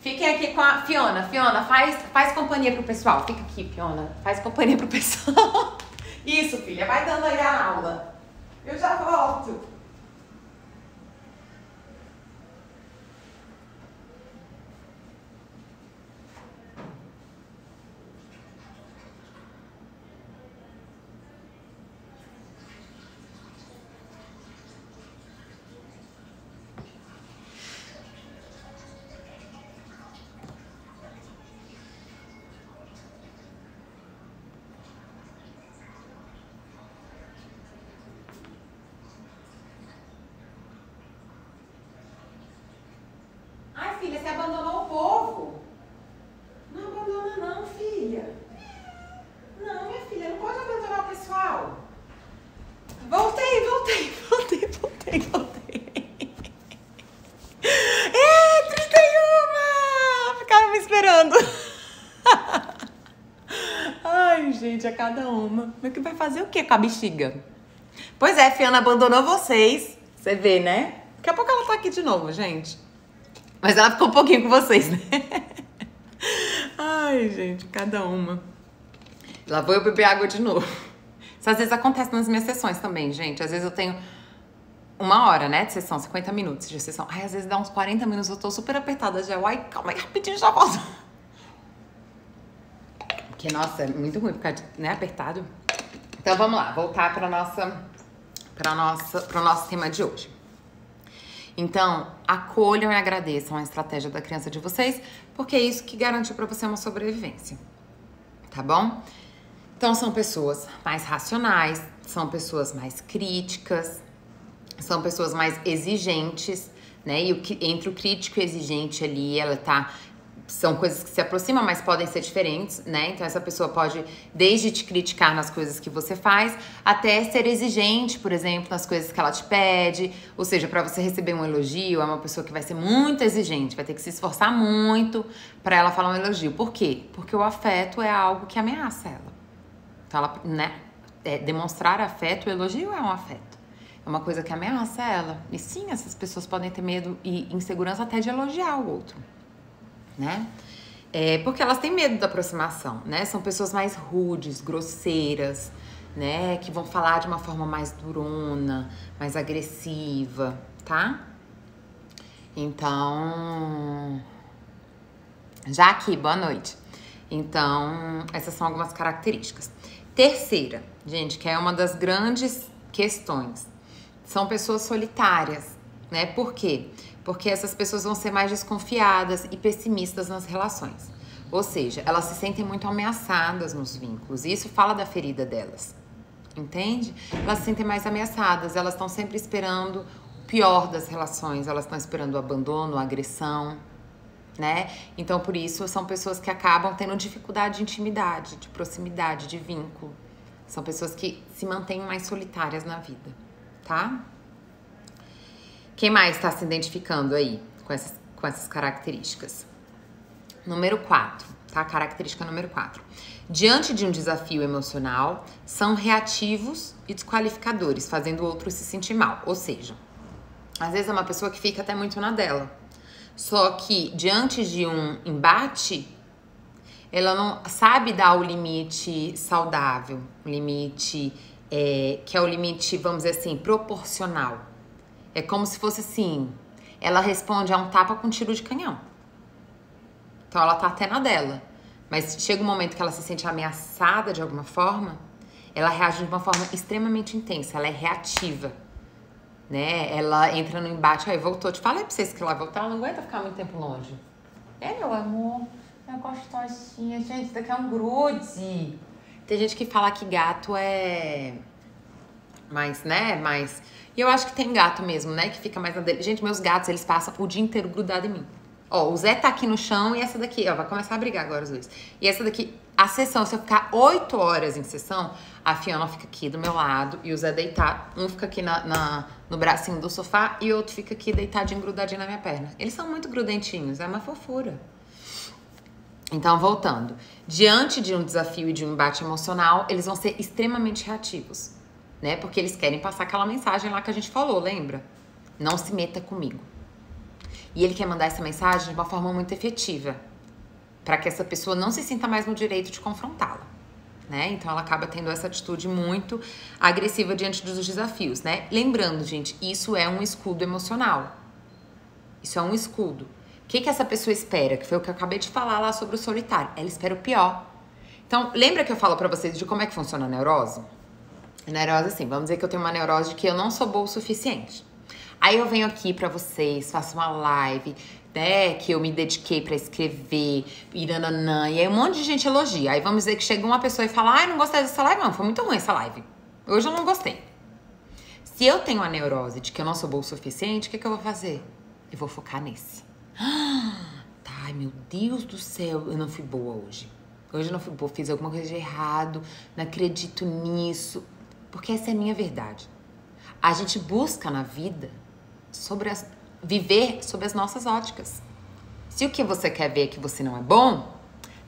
Fiquem aqui com a Fiona. Fiona, faz companhia pro pessoal. Fica aqui, Fiona. Faz companhia pro pessoal. Isso, filha. Vai dando aí a aula. Eu já volto. Filha, você abandonou o povo. Não abandona não, filha. Não, minha filha, não pode abandonar o pessoal. Voltei. 31! Ficaram me esperando. Ai, gente, a cada uma. Mas que vai fazer o quê com a bexiga? Pois é, Fiona abandonou vocês. Você vê, né? Daqui a pouco ela tá aqui de novo, gente. Mas ela ficou um pouquinho com vocês, né? Ai, gente, cada uma. Lá vou eu beber água de novo. Isso às vezes acontece nas minhas sessões também, gente. Às vezes eu tenho 1 hora, né, de sessão, 50 minutos de sessão. Ai, às vezes dá uns 40 minutos, eu tô super apertada já. Ai, calma aí, rapidinho, já volto. Porque, nossa, é muito ruim ficar, né, apertado. Então, vamos lá, voltar pro nosso tema de hoje. Então, acolham e agradeçam a estratégia da criança de vocês, porque é isso que garante pra você uma sobrevivência, tá bom? Então, são pessoas mais racionais, são pessoas mais críticas, são pessoas mais exigentes, né? E entre o crítico e o exigente ali, são coisas que se aproximam, mas podem ser diferentes, né? Então, essa pessoa pode, desde te criticar nas coisas que você faz, até ser exigente, por exemplo, nas coisas que ela te pede. Ou seja, para você receber um elogio, é uma pessoa que vai ser muito exigente, vai ter que se esforçar muito para ela falar um elogio. Por quê? Porque o afeto é algo que ameaça ela. Então, ela, né? Demonstrar afeto, o elogio é um afeto. É uma coisa que ameaça ela. E sim, essas pessoas podem ter medo e insegurança até de elogiar o outro. Né? Porque elas têm medo da aproximação, né? São pessoas mais rudes, grosseiras, né? Que vão falar de uma forma mais durona, mais agressiva, tá? Então, já aqui, boa noite. Então, essas são algumas características. Terceira, gente, que é uma das grandes questões, são pessoas solitárias, né? Por quê? Porque essas pessoas vão ser mais desconfiadas e pessimistas nas relações. Ou seja, elas se sentem muito ameaçadas nos vínculos. E isso fala da ferida delas. Entende? Elas se sentem mais ameaçadas. Elas estão sempre esperando o pior das relações. Elas estão esperando o abandono, a agressão, né? Então, por isso, são pessoas que acabam tendo dificuldade de intimidade, de proximidade, de vínculo. São pessoas que se mantêm mais solitárias na vida, tá? Quem mais está se identificando aí com essas características? Número 4, tá? Característica número 4. Diante de um desafio emocional, são reativos e desqualificadores, fazendo o outro se sentir mal. Ou seja, às vezes é uma pessoa que fica até muito na dela. Só que, diante de um embate, ela não sabe dar o limite saudável, o limite que é o limite, vamos dizer assim, proporcional. É como se fosse assim, ela responde a um tapa com tiro de canhão. Então ela tá até na dela. Mas chega um momento que ela se sente ameaçada de alguma forma, ela reage de uma forma extremamente intensa, ela é reativa. Né? Ela entra no embate, aí voltou. Te falei pra vocês que ela vai voltar, ela não aguenta ficar muito tempo longe. Meu amor, é gostosinha. Gente, isso daqui é um grude. Tem gente que fala que gato é mais, né, mais... E eu acho que tem gato mesmo, né, que fica mais na dele. Gente, meus gatos, eles passam o dia inteiro grudados em mim. Ó, o Zé tá aqui no chão e essa daqui, ó, vai começar a brigar agora os dois. E essa daqui, a sessão, se eu ficar 8 horas em sessão, a Fiona fica aqui do meu lado e o Zé deitado. Um fica aqui no bracinho do sofá e o outro fica aqui deitadinho, grudadinho na minha perna. Eles são muito grudentinhos, é uma fofura. Então, voltando. Diante de um desafio e de um embate emocional, eles vão ser extremamente reativos, né? Porque eles querem passar aquela mensagem lá que a gente falou, lembra? Não se meta comigo. E ele quer mandar essa mensagem de uma forma muito efetiva, para que essa pessoa não se sinta mais no direito de confrontá-la, né? Então ela acaba tendo essa atitude muito agressiva diante dos desafios, né? Lembrando, gente, isso é um escudo emocional. Isso é um escudo. O que essa pessoa espera? Que foi o que eu acabei de falar lá sobre o solitário. Ela espera o pior. Então, lembra que eu falo pra vocês de como é que funciona a neurose? A neurose, assim, vamos dizer que eu tenho uma neurose de que eu não sou boa o suficiente. Aí eu venho aqui pra vocês, faço uma live, né, que eu me dediquei pra escrever, e nananã, e aí um monte de gente elogia. Aí vamos dizer que chega uma pessoa e fala, ai, não gostei dessa live não, foi muito ruim essa live. Hoje eu não gostei. Se eu tenho a neurose de que eu não sou boa o suficiente, o que eu vou fazer? Eu vou focar nesse. Tá, ai, meu Deus do céu, eu não fui boa hoje. Hoje eu não fui boa, fiz alguma coisa de errado, não acredito nisso. Porque essa é a minha verdade. A gente busca na vida viver sob as nossas óticas. Se o que você quer ver é que você não é bom,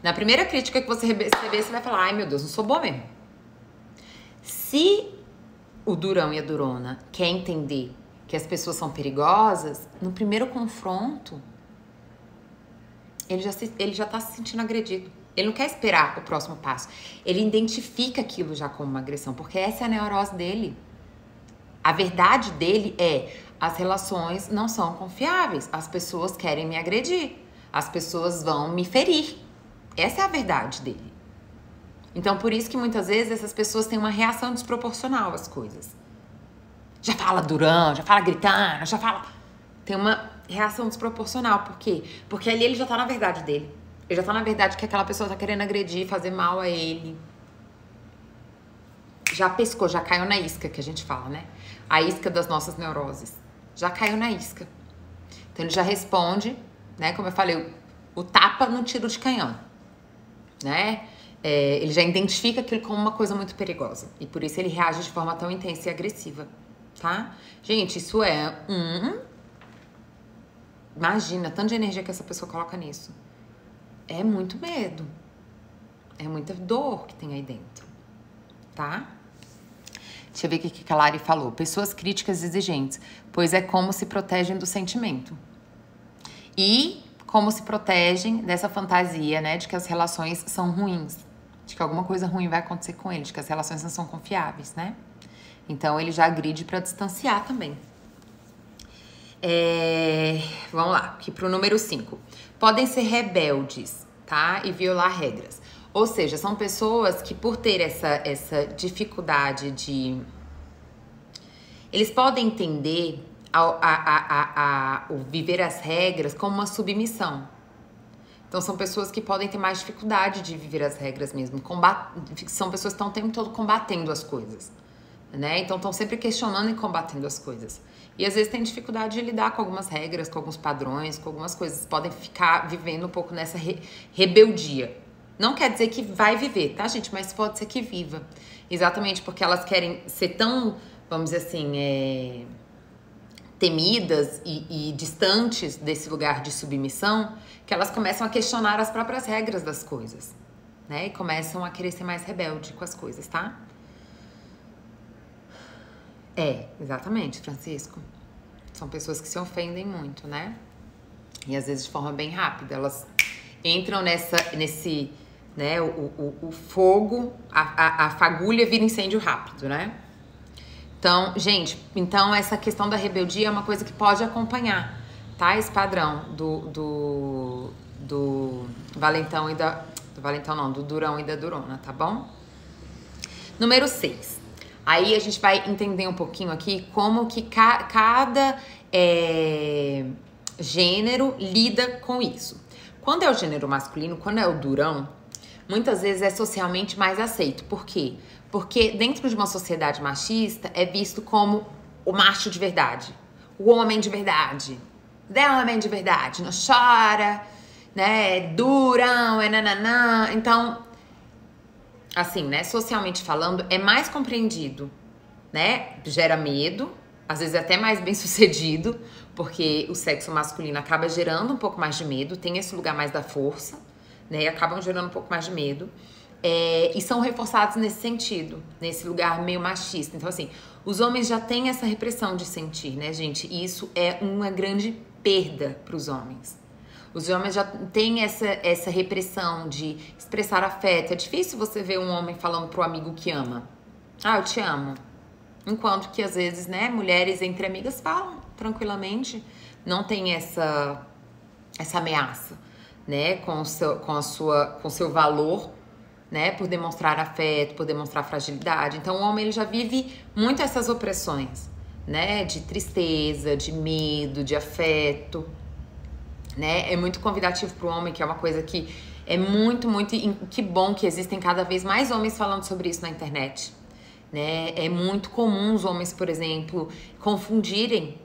na primeira crítica que você receber, você vai falar, ai meu Deus, não sou boa mesmo. Se o durão e a durona quer entender que as pessoas são perigosas, no primeiro confronto, ele já tá se sentindo agredido. Ele não quer esperar o próximo passo. Ele identifica aquilo já como uma agressão, porque essa é a neurose dele. A verdade dele é, as relações não são confiáveis. As pessoas querem me agredir. As pessoas vão me ferir. Essa é a verdade dele. Então, por isso que muitas vezes essas pessoas têm uma reação desproporcional às coisas. Já fala durão, já fala gritando, já fala... Tem uma reação desproporcional. Por quê? Porque ali ele já tá na verdade dele. Ele já tá na verdade que aquela pessoa tá querendo agredir, fazer mal a ele. já pescou, já caiu na isca, que a gente fala, né? A isca das nossas neuroses. Já caiu na isca. Então, ele já responde, né? Como eu falei, o tapa no tiro de canhão, né? Ele já identifica aquilo como uma coisa muito perigosa. E por isso ele reage de forma tão intensa e agressiva, tá? Gente, isso é Imagina, tanto de energia que essa pessoa coloca nisso. É muito medo. É muita dor que tem aí dentro, tá? Deixa eu ver o que a Lari falou. Pessoas críticas e exigentes, pois é como se protegem do sentimento. E como se protegem dessa fantasia, né, de que as relações são ruins, de que alguma coisa ruim vai acontecer com eles, de que as relações não são confiáveis, né? Então, ele já agride para distanciar também. Vamos lá, aqui pro número 5. Podem ser rebeldes, tá? E violar regras. Ou seja, são pessoas que por ter essa dificuldade de... Eles podem entender o viver as regras como uma submissão. Então, são pessoas que podem ter mais dificuldade de viver as regras mesmo. São pessoas que estão o tempo todo combatendo as coisas, né? Então, estão sempre questionando e combatendo as coisas. E, às vezes, têm dificuldade de lidar com algumas regras, com alguns padrões, com algumas coisas. Podem ficar vivendo um pouco nessa rebeldia. Não quer dizer que vai viver, tá, gente? Mas pode ser que viva. Exatamente porque elas querem ser tão, vamos dizer assim, temidas e distantes desse lugar de submissão, que elas começam a questionar as próprias regras das coisas, né? E começam a querer ser mais rebelde com as coisas, tá? Exatamente, Francisco. São pessoas que se ofendem muito, né? E às vezes de forma bem rápida. Elas entram nesse, né? O fogo, a fagulha vira incêndio rápido, né? Então, gente, essa questão da rebeldia é uma coisa que pode acompanhar, tá? Esse padrão do valentão e da... Do valentão não, do durão e da durona, tá bom? Número 6. Aí a gente vai entender um pouquinho aqui como que cada gênero lida com isso. Quando é o gênero masculino, quando é o durão, muitas vezes é socialmente mais aceito. Por quê? Porque dentro de uma sociedade machista é visto como o macho de verdade, o homem de verdade. É homem de verdade, não chora, né? É durão, é nananã. Então, assim, né? Socialmente falando, é mais compreendido, né? Gera medo, às vezes é até mais bem sucedido, porque o sexo masculino acaba gerando um pouco mais de medo, tem esse lugar mais da força, né? E acabam gerando um pouco mais de medo. E são reforçados nesse sentido, nesse lugar meio machista. Então, assim, os homens já têm essa repressão de sentir, né, gente? E isso é uma grande perda para os homens. Os homens já têm essa repressão de expressar afeto. É difícil você ver um homem falando pro amigo que ama. Ah, eu te amo. Enquanto que, às vezes, né, mulheres entre amigas falam tranquilamente. Não tem essa ameaça, né, com o seu valor, né, por demonstrar afeto, por demonstrar fragilidade. Então, o homem ele já vive muito essas opressões, né, de tristeza, de medo, de afeto, né? É muito convidativo para o homem, que é uma coisa que é muito, que bom que existem cada vez mais homens falando sobre isso na internet, né? É muito comum os homens, por exemplo, confundirem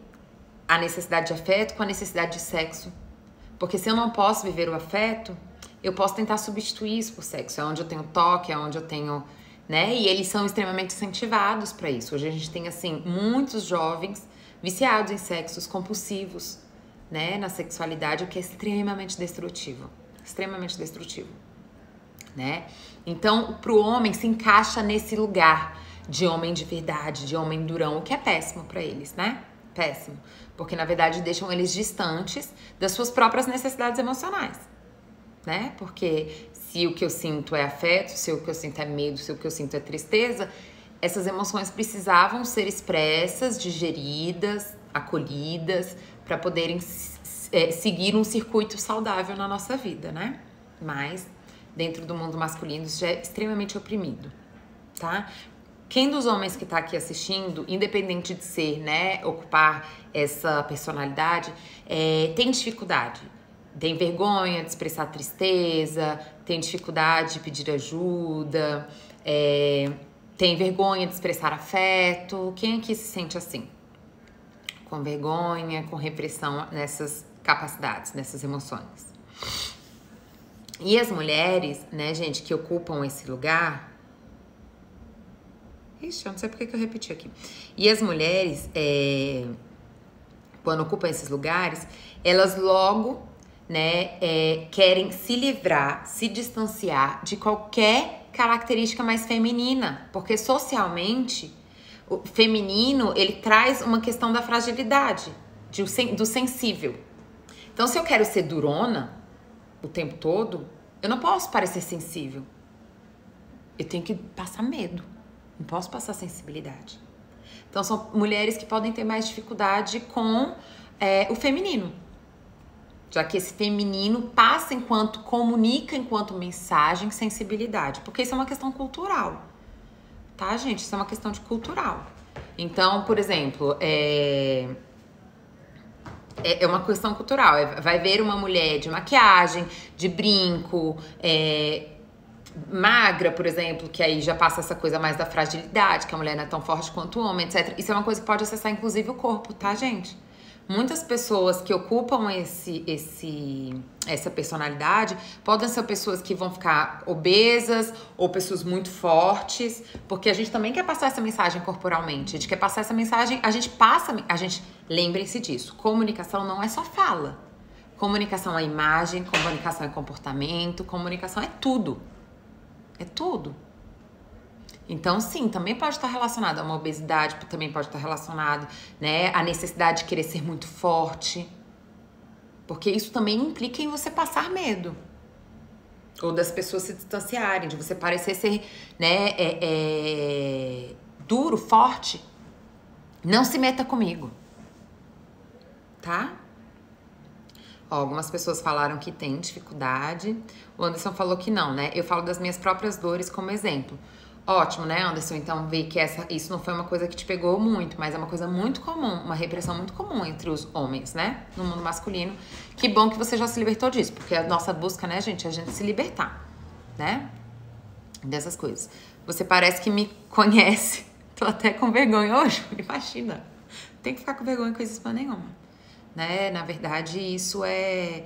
a necessidade de afeto com a necessidade de sexo. Porque se eu não posso viver o afeto, eu posso tentar substituir isso por sexo. É onde eu tenho toque, é onde eu tenho, né? E eles são extremamente incentivados para isso. Hoje a gente tem, assim, muitos jovens viciados em sexos compulsivos, né? Na sexualidade, o que é extremamente destrutivo. Extremamente destrutivo, né? Então, pro homem se encaixa nesse lugar de homem de verdade, de homem durão, o que é péssimo para eles, né? Péssimo. Porque, na verdade, deixam eles distantes das suas próprias necessidades emocionais, né? Porque se o que eu sinto é afeto, se o que eu sinto é medo, se o que eu sinto é tristeza, essas emoções precisavam ser expressas, digeridas, acolhidas, para poderem seguir um circuito saudável na nossa vida, né? Mas, dentro do mundo masculino, isso já é extremamente oprimido, tá? Quem dos homens que tá aqui assistindo, independente de ser, né, ocupar essa personalidade, tem dificuldade, tem vergonha de expressar tristeza, tem dificuldade de pedir ajuda, tem vergonha de expressar afeto. Quem aqui se sente assim? Com vergonha, com repressão nessas capacidades, nessas emoções. E as mulheres, né, gente, que ocupam esse lugar... Ixi, eu não sei porque que eu repeti aqui. E as mulheres, quando ocupam esses lugares, elas logo, né, querem se livrar, se distanciar de qualquer característica mais feminina. Porque socialmente, o feminino, ele traz uma questão da fragilidade, do sensível. Então, se eu quero ser durona o tempo todo, eu não posso parecer sensível. Eu tenho que passar medo. Não posso passar sensibilidade. Então, são mulheres que podem ter mais dificuldade com o feminino. Já que esse feminino passa enquanto comunica, enquanto mensagem, sensibilidade. Porque isso é uma questão cultural. Tá, gente? Isso é uma questão de cultural. Então, por exemplo, é uma questão cultural. Vai ver uma mulher de maquiagem, de brinco, magra, por exemplo, que aí já passa essa coisa mais da fragilidade, que a mulher não é tão forte quanto o homem, etc. Isso é uma coisa que pode acessar, inclusive, o corpo, tá, gente? Muitas pessoas que ocupam essa personalidade podem ser pessoas que vão ficar obesas ou pessoas muito fortes, porque a gente também quer passar essa mensagem corporalmente. A gente quer passar essa mensagem, lembrem-se disso, comunicação não é só fala. Comunicação é imagem, comunicação é comportamento, comunicação é tudo. É tudo. Então, sim, também pode estar relacionado a uma obesidade, também pode estar relacionado, né, à necessidade de querer ser muito forte. Porque isso também implica em você passar medo. Ou das pessoas se distanciarem, de você parecer ser, né, duro, forte. Não se meta comigo. Tá? Ó, algumas pessoas falaram que tem dificuldade. O Anderson falou que não, né? Eu falo das minhas próprias dores como exemplo. Ótimo, né, Anderson? Então, vê que isso não foi uma coisa que te pegou muito, mas é uma coisa muito comum, uma repressão muito comum entre os homens, né? No mundo masculino. Que bom que você já se libertou disso, porque a nossa busca, né, gente, é a gente se libertar, né? Dessas coisas. Você parece que me conhece. Tô até com vergonha hoje, imagina. Tem que ficar com vergonha com isso nenhuma, né? Na verdade, isso é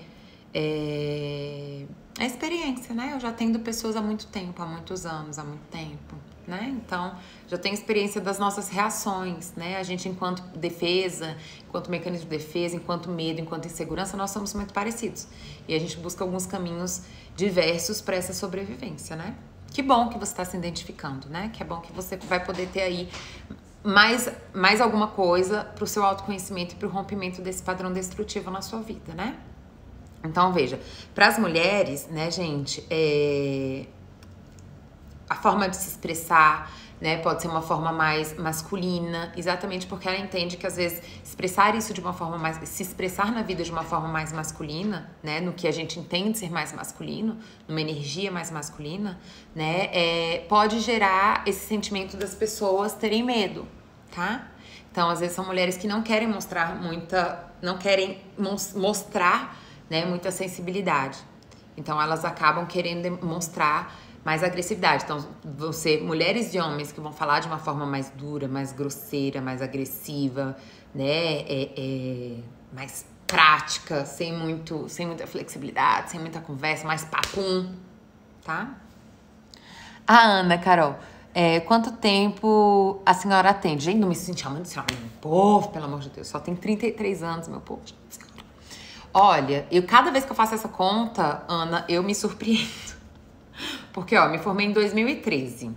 experiência, né? Eu já atendo pessoas há muito tempo, há muitos anos, há muito tempo, né? Então, já tenho experiência das nossas reações, né? A gente, enquanto defesa, enquanto mecanismo de defesa, enquanto medo, enquanto insegurança, nós somos muito parecidos. E a gente busca alguns caminhos diversos para essa sobrevivência, né? Que bom que você está se identificando, né? Que é bom que você vai poder ter aí mais alguma coisa para o seu autoconhecimento e para o rompimento desse padrão destrutivo na sua vida, né? Então, veja, para as mulheres, né, gente, a forma de se expressar, né, pode ser uma forma mais masculina, exatamente porque ela entende que, às vezes, se expressar na vida de uma forma mais masculina, né, no que a gente entende ser mais masculino, numa energia mais masculina, né, pode gerar esse sentimento das pessoas terem medo, tá? Então, às vezes, são mulheres que não querem mostrar né, muita sensibilidade. Então, elas acabam querendo demonstrar mais agressividade. Então, vão ser mulheres e homens que vão falar de uma forma mais dura, mais grosseira, mais agressiva, né, mais prática, sem muita flexibilidade, sem muita conversa, mais papum, tá? A Ana, Carol, quanto tempo a senhora atende? Gente, não me senti chamando de senhora, meu povo, pelo amor de Deus, só tem 33 anos, meu povo. Olha, cada vez que eu faço essa conta, Ana, eu me surpreendo. Porque, ó, me formei em 2013.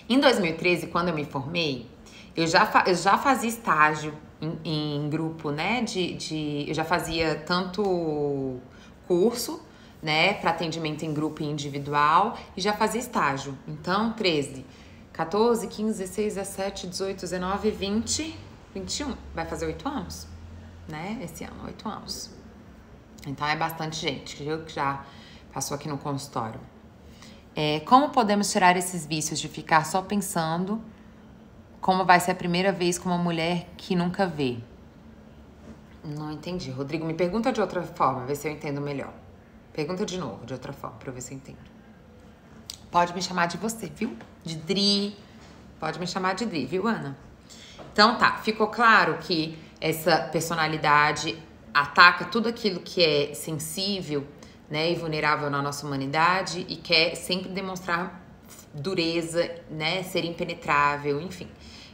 Em 2013, quando eu me formei, eu já fazia estágio em grupo, né? Eu já fazia tanto curso, né? Para atendimento em grupo e individual, e já fazia estágio. Então, 13, 14, 15, 16, 17, 18, 19, 20, 21. Vai fazer 8 anos. Né? Esse ano, 8 anos. Então, é bastante gente que já passou aqui no consultório. Como podemos tirar esses vícios de ficar só pensando como vai ser a primeira vez com uma mulher que nunca vê? Não entendi. Rodrigo, me pergunta de outra forma, ver se eu entendo melhor. Pergunta de novo, de outra forma, pra eu ver se eu entendo. Pode me chamar de você, viu? De Dri. Pode me chamar de Dri, viu, Ana? Então tá, ficou claro que essa personalidade ataca tudo aquilo que é sensível, né, e vulnerável na nossa humanidade e quer sempre demonstrar dureza, né, ser impenetrável, enfim.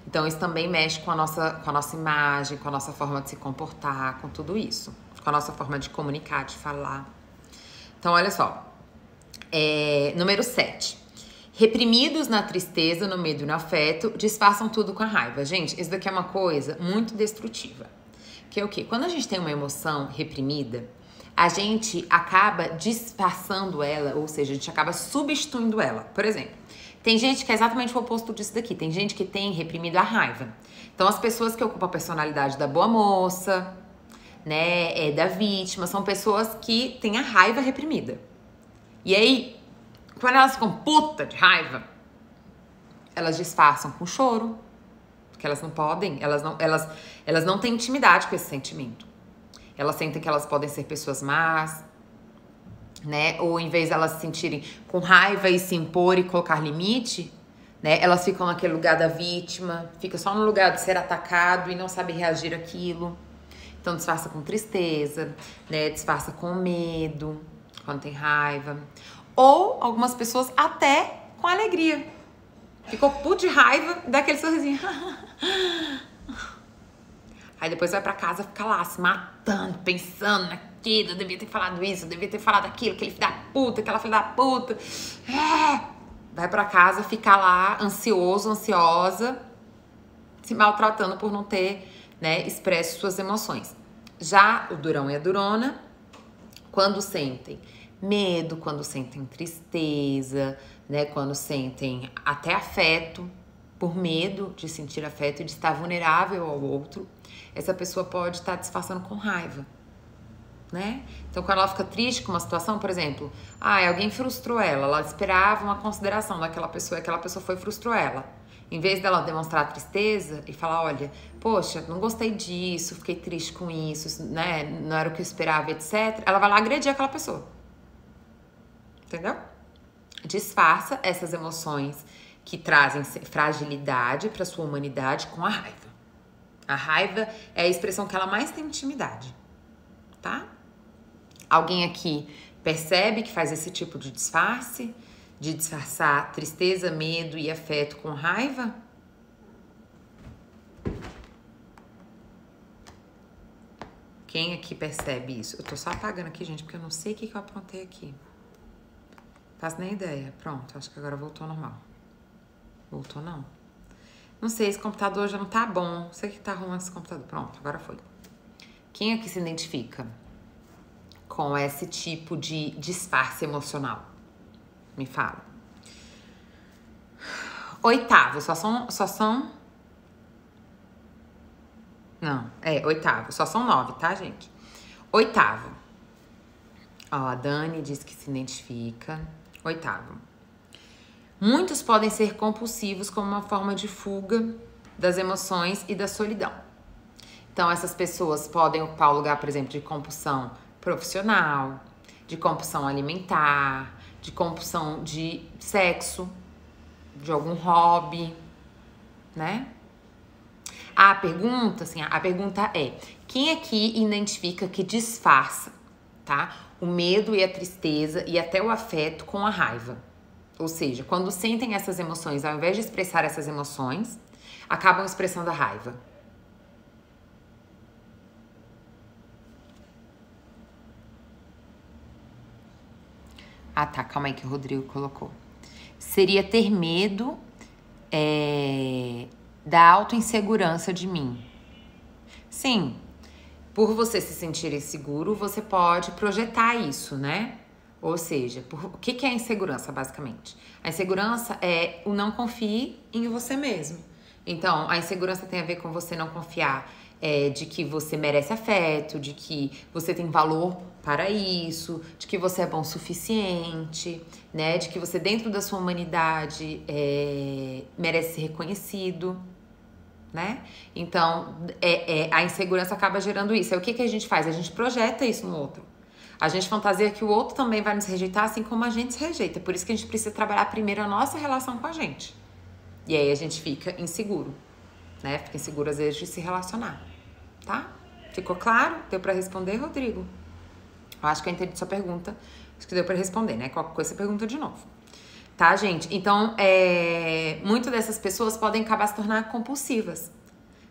Então isso também mexe com a nossa imagem, com a nossa forma de se comportar, com tudo isso, com a nossa forma de comunicar, de falar. Então olha só, número 7. Reprimidos na tristeza, no medo e no afeto, disfarçam tudo com a raiva. Gente, isso daqui é uma coisa muito destrutiva. Que é o quê? Quando a gente tem uma emoção reprimida, a gente acaba disfarçando ela, ou seja, a gente acaba substituindo ela. Por exemplo, tem gente que é exatamente o oposto disso daqui. Tem gente que tem reprimido a raiva. Então, as pessoas que ocupam a personalidade da boa moça, né, da vítima, são pessoas que têm a raiva reprimida. E aí, quando elas ficam puta de raiva, elas disfarçam com choro, porque elas não podem, elas não têm intimidade com esse sentimento. Elas sentem que elas podem ser pessoas más, né? Ou em vez de elas se sentirem com raiva e se impor e colocar limite, né? Elas ficam naquele lugar da vítima, fica só no lugar de ser atacado e não sabe reagir àquilo. Então disfarça com tristeza, né? Disfarça com medo, quando tem raiva. Ou algumas pessoas até com alegria. Ficou puto de raiva, dá aquele sorrisinho. Aí depois vai pra casa, fica lá se matando, pensando naquilo, eu devia ter falado isso, eu devia ter falado aquilo, aquele filho da puta, aquela filha da puta. Vai pra casa, fica lá ansioso, ansiosa, se maltratando por não ter, né, expresso suas emoções. Já o durão e a durona, quando sentem medo, quando sentem tristeza, né, quando sentem até afeto, por medo de sentir afeto e de estar vulnerável ao outro, essa pessoa pode estar disfarçando com raiva, né? Então, quando ela fica triste com uma situação, por exemplo, alguém frustrou ela esperava uma consideração daquela pessoa e aquela pessoa foi e frustrou ela. Em vez dela demonstrar tristeza e falar, olha, poxa, não gostei disso, fiquei triste com isso, né? Não era o que eu esperava, etc. Ela vai lá agredir aquela pessoa. Entendeu? Disfarça essas emoções que trazem fragilidade para sua humanidade com a raiva. A raiva é a expressão que ela mais tem intimidade, tá? Alguém aqui percebe que faz esse tipo de disfarce? De disfarçar tristeza, medo e afeto com raiva? Quem aqui percebe isso? Eu tô só apagando aqui, gente, porque eu não sei o que eu apontei aqui. Faço nem ideia. Pronto, acho que agora voltou ao normal. Voltou, não? Não sei, esse computador já não tá bom. Não sei o que tá arrumando esse computador. Pronto, agora foi. Quem aqui se identifica com esse tipo de disfarce emocional? Me fala. 8º, só são... Não, 8º, só são 9, tá, gente? 8º. Ó, a Dani diz que se identifica. 8º. Muitos podem ser compulsivos como uma forma de fuga das emoções e da solidão. Então, essas pessoas podem ocupar o lugar, por exemplo, de compulsão profissional, de compulsão alimentar, de compulsão de sexo, de algum hobby, né? A pergunta é, quem aqui identifica que disfarça, tá? O medo e a tristeza e até o afeto com a raiva? Ou seja, quando sentem essas emoções, ao invés de expressar essas emoções, acabam expressando a raiva. Tá, calma aí que o Rodrigo colocou. Seria ter medo da autoinsegurança de mim. Sim, por você se sentir inseguro, você pode projetar isso, né? Ou seja, o que é a insegurança, basicamente? A insegurança é o não confie em você mesmo. Então, a insegurança tem a ver com você não confiar de que você merece afeto, de que você tem valor para isso, de que você é bom o suficiente, né? De que você, dentro da sua humanidade, merece ser reconhecido, né? Então, a insegurança acaba gerando isso. Aí, o que a gente faz? A gente projeta isso no outro. A gente fantasia que o outro também vai nos rejeitar, assim como a gente se rejeita. Por isso que a gente precisa trabalhar primeiro a nossa relação com a gente. E aí a gente fica inseguro, né? Fica inseguro às vezes de se relacionar, tá? Ficou claro? Deu pra responder, Rodrigo? Eu acho que eu entendi sua pergunta. Acho que deu pra responder, né? Qualquer coisa você pergunta de novo. Tá, gente? Então, muitas dessas pessoas podem acabar se tornar compulsivas.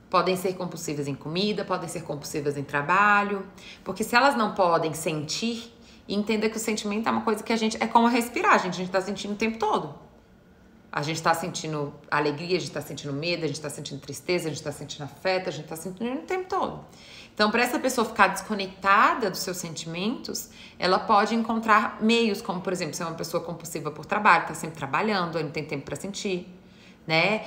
Podem ser compulsivas em comida, podem ser compulsivas em trabalho. Porque se elas não podem sentir, entenda que o sentimento é uma coisa que a gente... É como respirar, gente. A gente tá sentindo o tempo todo. A gente tá sentindo alegria, a gente tá sentindo medo, a gente tá sentindo tristeza, a gente tá sentindo afeto, a gente tá sentindo o tempo todo. Então, para essa pessoa ficar desconectada dos seus sentimentos, ela pode encontrar meios, como, por exemplo, ser uma pessoa compulsiva por trabalho, tá sempre trabalhando, aí não tem tempo para sentir, né?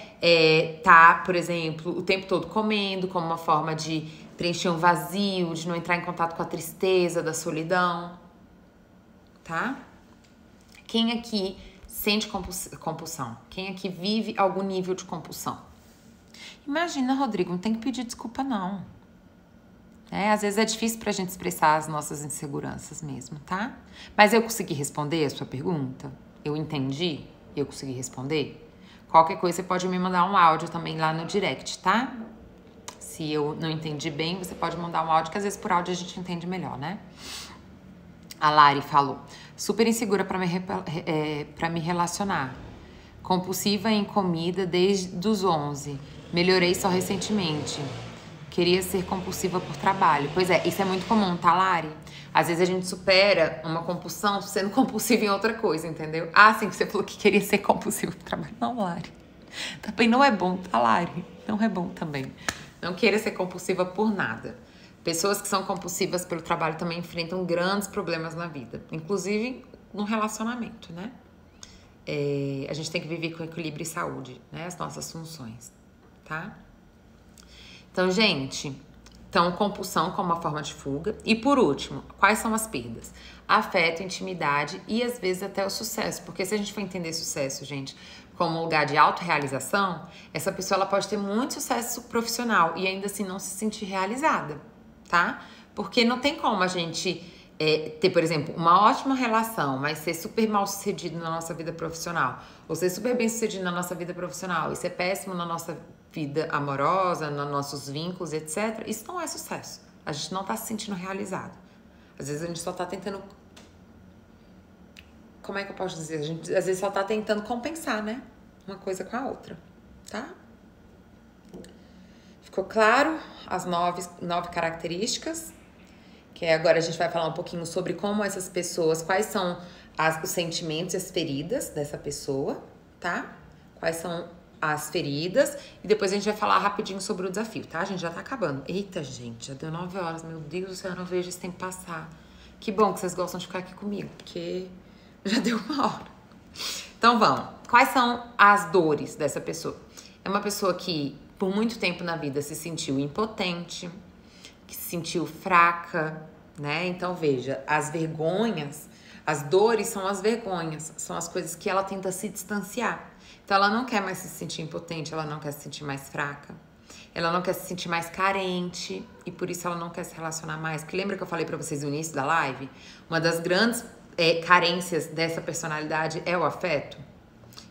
Tá, por exemplo, o tempo todo comendo, como uma forma de preencher um vazio, de não entrar em contato com a tristeza, da solidão, tá? Quem aqui sente compulsão? Quem aqui vive algum nível de compulsão? Imagina, Rodrigo, não tem que pedir desculpa, não. Às vezes é difícil pra gente expressar as nossas inseguranças mesmo, tá? Mas eu consegui responder a sua pergunta? Eu entendi? Eu consegui responder? Qualquer coisa, você pode me mandar um áudio também lá no direct, tá? Se eu não entendi bem, você pode mandar um áudio, que às vezes por áudio a gente entende melhor, né? A Lari falou, super insegura pra me relacionar. Compulsiva em comida desde os 11. Melhorei só recentemente. Queria ser compulsiva por trabalho. Pois é, isso é muito comum, tá, Lari? Às vezes a gente supera uma compulsão sendo compulsiva em outra coisa, entendeu? Ah, sim, você falou que queria ser compulsiva por trabalho. Não, Lari. Também não é bom, tá, Lari? Não é bom também. Não queira ser compulsiva por nada. Pessoas que são compulsivas pelo trabalho também enfrentam grandes problemas na vida. Inclusive no relacionamento, né? A gente tem que viver com equilíbrio e saúde, né? As nossas funções, tá? Então, gente, compulsão como uma forma de fuga. E por último, quais são as perdas? Afeto, intimidade e às vezes até o sucesso. Porque se a gente for entender sucesso, gente, como um lugar de autorrealização, essa pessoa ela pode ter muito sucesso profissional e ainda assim não se sentir realizada, tá? Porque não tem como a gente ter, por exemplo, uma ótima relação, mas ser super mal sucedido na nossa vida profissional, ou ser super bem sucedido na nossa vida profissional e ser péssimo na nossa vida amorosa, nos nossos vínculos, etc. Isso não é sucesso. A gente não tá se sentindo realizado. Às vezes a gente só tá tentando... Como é que eu posso dizer? A gente às vezes só tá tentando compensar, né? Uma coisa com a outra, tá? Ficou claro as 9 características? Que agora a gente vai falar um pouquinho sobre como essas pessoas, quais são os sentimentos e as feridas dessa pessoa, tá? Quais são as feridas, e depois a gente vai falar rapidinho sobre o desafio, tá? A gente já tá acabando. Eita, gente, já deu 9 horas, meu Deus do céu, eu não vejo esse tempo passar. Que bom que vocês gostam de ficar aqui comigo, porque já deu 1 hora. Então vamos, quais são as dores dessa pessoa? É uma pessoa que por muito tempo na vida se sentiu impotente, que se sentiu fraca, né? Então veja, as vergonhas, as dores são as vergonhas, são as coisas que ela tenta se distanciar. Então ela não quer mais se sentir impotente, ela não quer se sentir mais fraca, ela não quer se sentir mais carente e por isso ela não quer se relacionar mais. Porque lembra que eu falei pra vocês no início da live? Uma das grandes carências dessa personalidade é o afeto.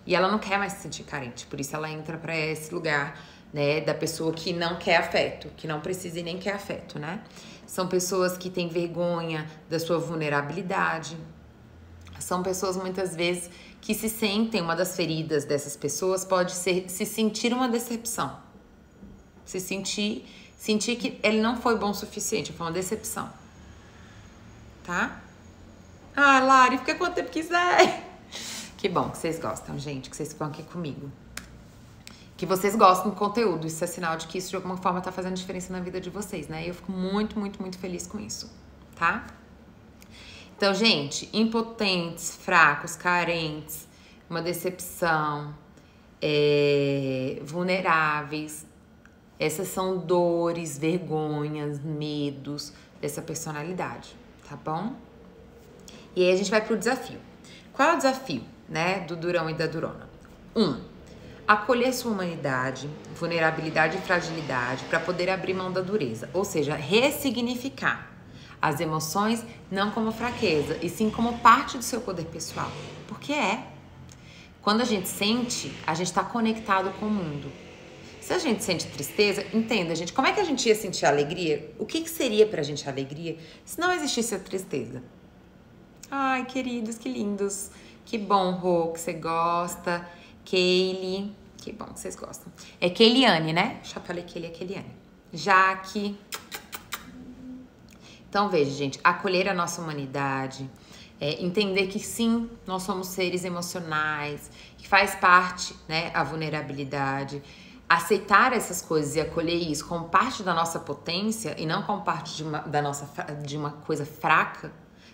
E ela não quer mais se sentir carente, por isso ela entra pra esse lugar, né, da pessoa que não quer afeto, que não precisa e nem quer afeto, né? São pessoas que têm vergonha da sua vulnerabilidade. São pessoas muitas vezes que se sentem, uma das feridas dessas pessoas pode ser se sentir uma decepção. Se sentir que ele não foi bom o suficiente, foi uma decepção. Tá? Ah, Lari, fica quanto tempo quiser. Que bom que vocês gostam, gente, que vocês ficam aqui comigo. Que vocês gostam do conteúdo, isso é sinal de que isso de alguma forma tá fazendo diferença na vida de vocês, né? E eu fico muito, muito, muito feliz com isso, tá? Então, gente, impotentes, fracos, carentes, uma decepção, vulneráveis. Essas são dores, vergonhas, medos dessa personalidade, tá bom? E aí a gente vai pro desafio. Qual é o desafio, né, do durão e da durona? 1. Acolher sua humanidade, vulnerabilidade e fragilidade para poder abrir mão da dureza. Ou seja, ressignificar as emoções não como fraqueza, e sim como parte do seu poder pessoal. Porque quando a gente sente, a gente está conectado com o mundo. Se a gente sente tristeza, entenda, gente, como é que a gente ia sentir alegria? O que seria pra gente alegria se não existisse a tristeza? Ai, queridos, que lindos. Que bom, Rô, que você gosta. Kaylee, que bom que vocês gostam. É Keiliane, né? Já falei que ele é Keiliane. Jaque. Então, veja, gente, acolher a nossa humanidade, entender que sim, nós somos seres emocionais, que faz parte, né, a vulnerabilidade. Aceitar essas coisas e acolher isso como parte da nossa potência e não como parte de uma coisa fraca,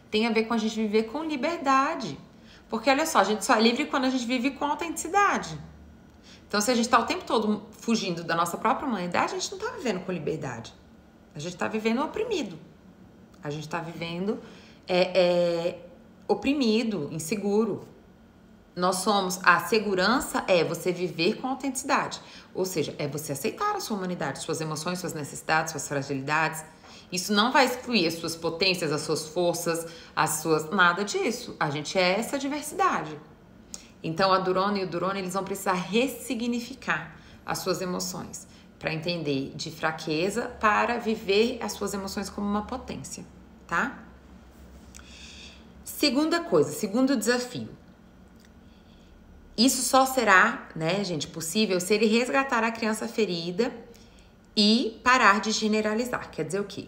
tem a ver com a gente viver com liberdade. Porque olha só, a gente só é livre quando a gente vive com autenticidade. Então, se a gente está o tempo todo fugindo da nossa própria humanidade, a gente não está vivendo com liberdade. A gente está vivendo oprimido. A gente está vivendo oprimido, inseguro. Nós somos, a segurança é você viver com autenticidade. Ou seja, é você aceitar a sua humanidade, suas emoções, suas necessidades, suas fragilidades. Isso não vai excluir as suas potências, as suas forças, nada disso. A gente é essa diversidade. Então, a Durona e o Durona, eles vão precisar ressignificar as suas emoções para entender de fraqueza para viver as suas emoções como uma potência, tá? Segunda coisa, segundo desafio. Isso só será, né, gente, possível se ele resgatar a criança ferida e parar de generalizar. Quer dizer o quê?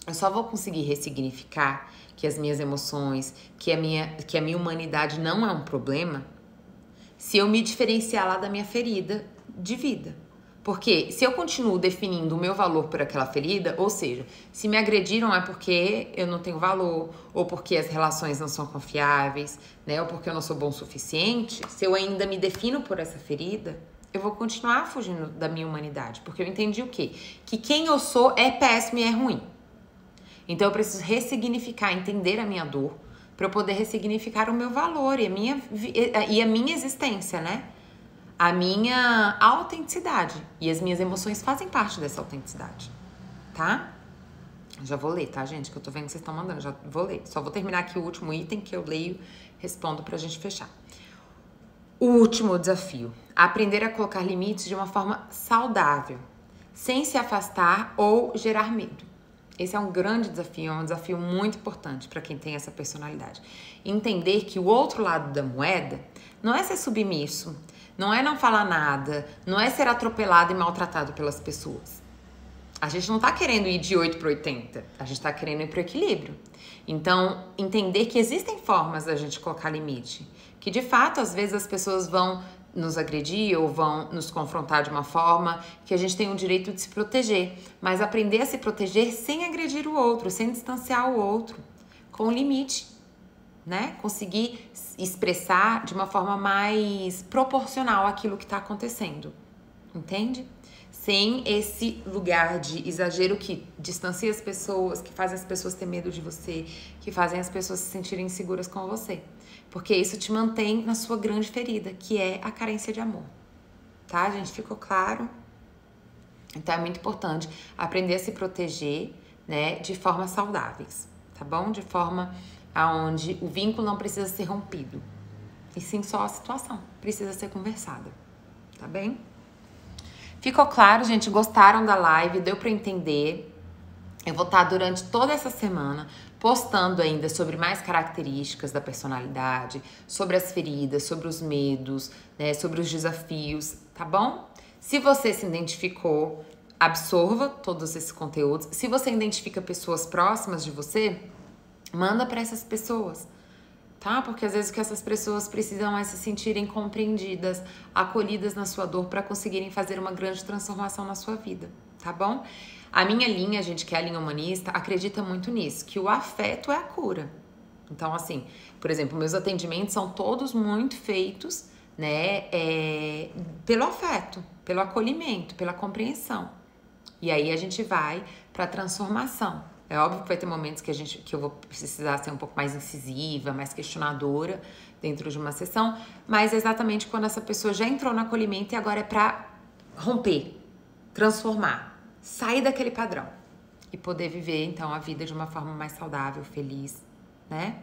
Eu só vou conseguir ressignificar que as minhas emoções, que a minha humanidade não é um problema, se eu me diferenciar lá da minha ferida de vida. Porque se eu continuo definindo o meu valor por aquela ferida, ou seja, se me agrediram é porque eu não tenho valor, ou porque as relações não são confiáveis, né, ou porque eu não sou bom o suficiente, se eu ainda me defino por essa ferida, eu vou continuar fugindo da minha humanidade. Porque eu entendi o quê? Que quem eu sou é péssimo e é ruim. Então eu preciso ressignificar, entender a minha dor, para eu poder ressignificar o meu valor e a minha existência, né? A minha autenticidade. E as minhas emoções fazem parte dessa autenticidade, tá? Já vou ler, tá, gente? Que eu tô vendo que vocês estão mandando, já vou ler. Só vou terminar aqui o último item que eu leio, respondo pra gente fechar. O último desafio. Aprender a colocar limites de uma forma saudável, sem se afastar ou gerar medo. Esse é um grande desafio, é um desafio muito importante para quem tem essa personalidade. Entender que o outro lado da moeda não é ser submisso, não é não falar nada, não é ser atropelado e maltratado pelas pessoas. A gente não tá querendo ir de 8 para 80, a gente tá querendo ir pro equilíbrio. Então, entender que existem formas da gente colocar limite, que de fato, às vezes as pessoas vão nos agredir ou vão nos confrontar de uma forma que a gente tem o direito de se proteger, mas aprender a se proteger sem agredir o outro, sem distanciar o outro, com limite, né? Conseguir expressar de uma forma mais proporcional àquilo que está acontecendo, entende? Sem esse lugar de exagero que distancia as pessoas, que faz as pessoas ter medo de você, que fazem as pessoas se sentirem inseguras com você. Porque isso te mantém na sua grande ferida, que é a carência de amor. Tá, gente? Ficou claro? Então é muito importante aprender a se proteger, né, de formas saudáveis, tá bom? De forma aonde o vínculo não precisa ser rompido. E sim só a situação precisa ser conversada, tá bem? Ficou claro, gente? Gostaram da live? Deu pra entender? Eu vou estar durante toda essa semana postando ainda sobre mais características da personalidade, sobre as feridas, sobre os medos, né, sobre os desafios, tá bom? Se você se identificou, absorva todos esses conteúdos. Se você identifica pessoas próximas de você, manda para essas pessoas, tá? Porque às vezes o que essas pessoas precisam é se sentirem compreendidas, acolhidas na sua dor para conseguirem fazer uma grande transformação na sua vida, tá bom? A minha linha, gente, que é a linha humanista, acredita muito nisso, que o afeto é a cura. Então, assim, por exemplo, meus atendimentos são todos muito feitos, né, pelo afeto, pelo acolhimento, pela compreensão. E aí a gente vai para a transformação. É óbvio que vai ter momentos que eu vou precisar ser um pouco mais incisiva, mais questionadora dentro de uma sessão, mas exatamente quando essa pessoa já entrou no acolhimento e agora é para romper, transformar, sair daquele padrão. e poder viver, então, a vida de uma forma mais saudável, feliz, né?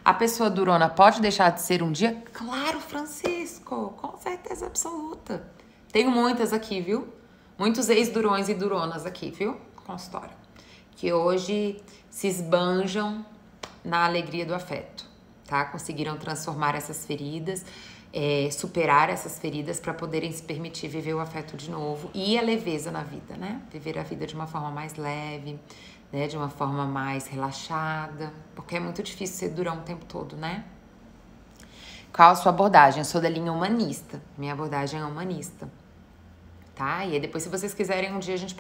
A pessoa durona pode deixar de ser um dia? Claro, Francisco, com certeza absoluta. Tenho muitas aqui, viu? Muitos ex-durões e duronas aqui, viu? Consultório. Que hoje se esbanjam na alegria do afeto, tá? Conseguiram transformar essas feridas, superar essas feridas para poderem se permitir viver o afeto de novo e a leveza na vida, né? Viver a vida de uma forma mais leve, né? De uma forma mais relaxada, porque é muito difícil ser durão o tempo todo, né? Qual a sua abordagem? Eu sou da linha humanista, minha abordagem é humanista, tá? E aí depois, se vocês quiserem, um dia a gente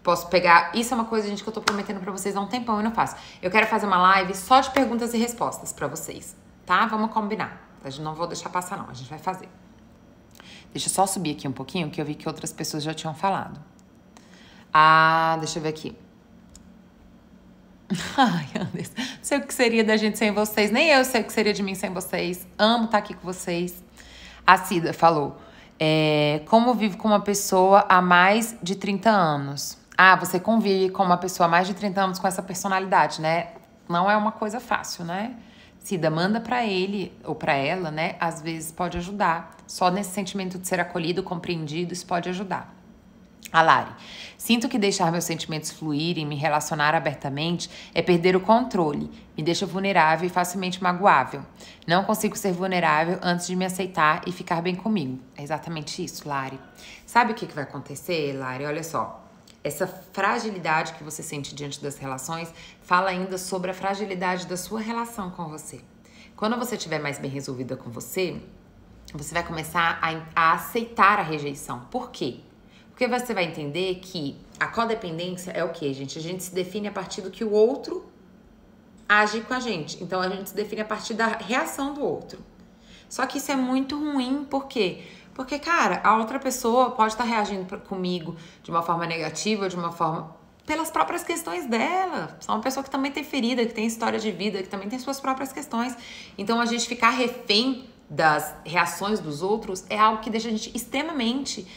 posso pegar... Isso é uma coisa, gente, que eu tô prometendo pra vocês há um tempão e não faço. Eu quero fazer uma live só de perguntas e respostas pra vocês, tá? Vamos combinar. A gente não vou deixar passar, não. A gente vai fazer. Deixa eu só subir aqui um pouquinho, que eu vi que outras pessoas já tinham falado. Ah, deixa eu ver aqui. Ai, Anderson, não sei o que seria da gente sem vocês. Nem eu sei o que seria de mim sem vocês. Amo estar aqui com vocês. A Cida falou... como vivo com uma pessoa há mais de 30 anos? Ah, você convive com uma pessoa há mais de 30 anos com essa personalidade, né? Não é uma coisa fácil, né? Cida, manda pra ele ou pra ela, né? Às vezes pode ajudar. Só nesse sentimento de ser acolhido, compreendido, isso pode ajudar. A Lari, sinto que deixar meus sentimentos fluírem, me relacionar abertamente, é perder o controle. Me deixa vulnerável e facilmente magoável. Não consigo ser vulnerável antes de me aceitar e ficar bem comigo. É exatamente isso, Lari. Sabe o que vai acontecer, Lari? Olha só. Essa fragilidade que você sente diante das relações fala ainda sobre a fragilidade da sua relação com você. Quando você estiver mais bem resolvida com você vai começar a aceitar a rejeição. Por quê? Porque você vai entender que a codependência é o quê, gente? A gente se define a partir do que o outro age com a gente. Então, a gente se define a partir da reação do outro. Só que isso é muito ruim, por quê? Porque, cara, a outra pessoa pode estar reagindo comigo de uma forma negativa, de uma forma... pelas próprias questões dela. Só uma pessoa que também tem ferida, que tem história de vida, que também tem suas próprias questões. Então, a gente ficar refém das reações dos outros é algo que deixa a gente extremamente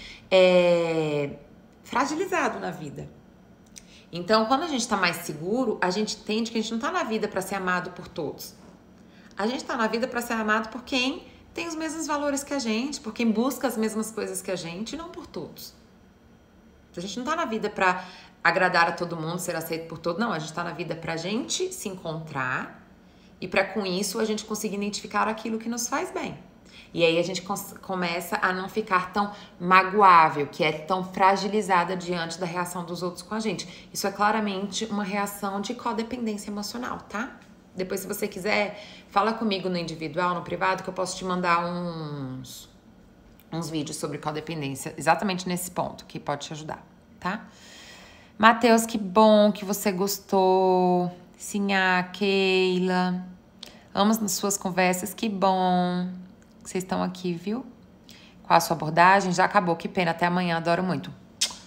fragilizado na vida. Então, quando a gente tá mais seguro, a gente entende que a gente não tá na vida para ser amado por todos. A gente tá na vida para ser amado por quem tem os mesmos valores que a gente, por quem busca as mesmas coisas que a gente, e não por todos. A gente não tá na vida para agradar a todo mundo, ser aceito por todos. Não, a gente tá na vida pra gente se encontrar e para com isso a gente conseguir identificar aquilo que nos faz bem. E aí a gente começa a não ficar tão magoável, que é tão fragilizada diante da reação dos outros com a gente. Isso é claramente uma reação de codependência emocional, tá? Depois, se você quiser, fala comigo no individual, no privado, que eu posso te mandar uns vídeos sobre codependência, exatamente nesse ponto, que pode te ajudar, tá? Matheus, que bom que você gostou. Sinha, Keila, amo as suas conversas, que bom que vocês estão aqui, viu? Qual a sua abordagem? Já acabou, que pena, até amanhã, adoro muito.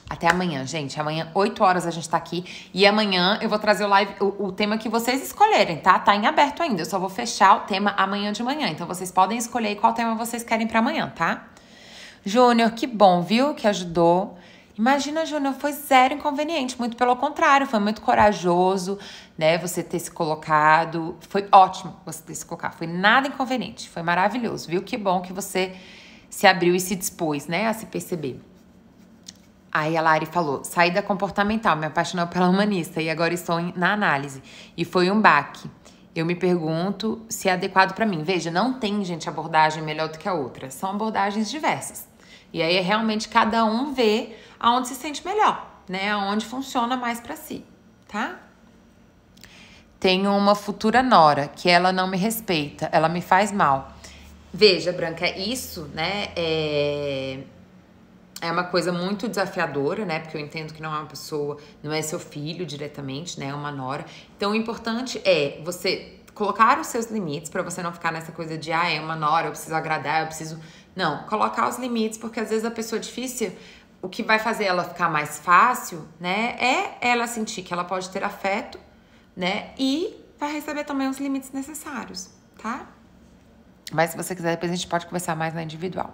Até amanhã, gente, amanhã, 8 horas a gente tá aqui, e amanhã eu vou trazer o tema que vocês escolherem, tá? Tá em aberto ainda, eu só vou fechar o tema amanhã de manhã, então vocês podem escolher qual tema vocês querem pra amanhã, tá? Júnior, que bom, viu? Que ajudou. Imagina, Júnior, foi zero inconveniente, muito pelo contrário, foi muito corajoso, né, você ter se colocado, foi ótimo você ter se colocado, foi nada inconveniente, foi maravilhoso, viu? Que bom que você se abriu e se dispôs, né, a se perceber. Aí a Lari falou, saída comportamental, me apaixonou pela humanista e agora estou na análise, e foi um baque. Eu me pergunto se é adequado pra mim. Veja, não tem, gente, abordagem melhor do que a outra, são abordagens diversas. E aí é realmente cada um vê aonde se sente melhor, né? Aonde funciona mais pra si, tá? Tenho uma futura nora que ela não me respeita, ela me faz mal. Veja, Branca, isso, né, é uma coisa muito desafiadora, né? Porque eu entendo que não é uma pessoa, não é seu filho diretamente, né? É uma nora. Então, o importante é você colocar os seus limites pra você não ficar nessa coisa de, é uma nora, eu preciso agradar, eu preciso... Não, colocar os limites, porque às vezes a pessoa difícil, o que vai fazer ela ficar mais fácil, né, é ela sentir que ela pode ter afeto, né, e vai receber também os limites necessários, tá? Mas se você quiser, depois a gente pode conversar mais na individual.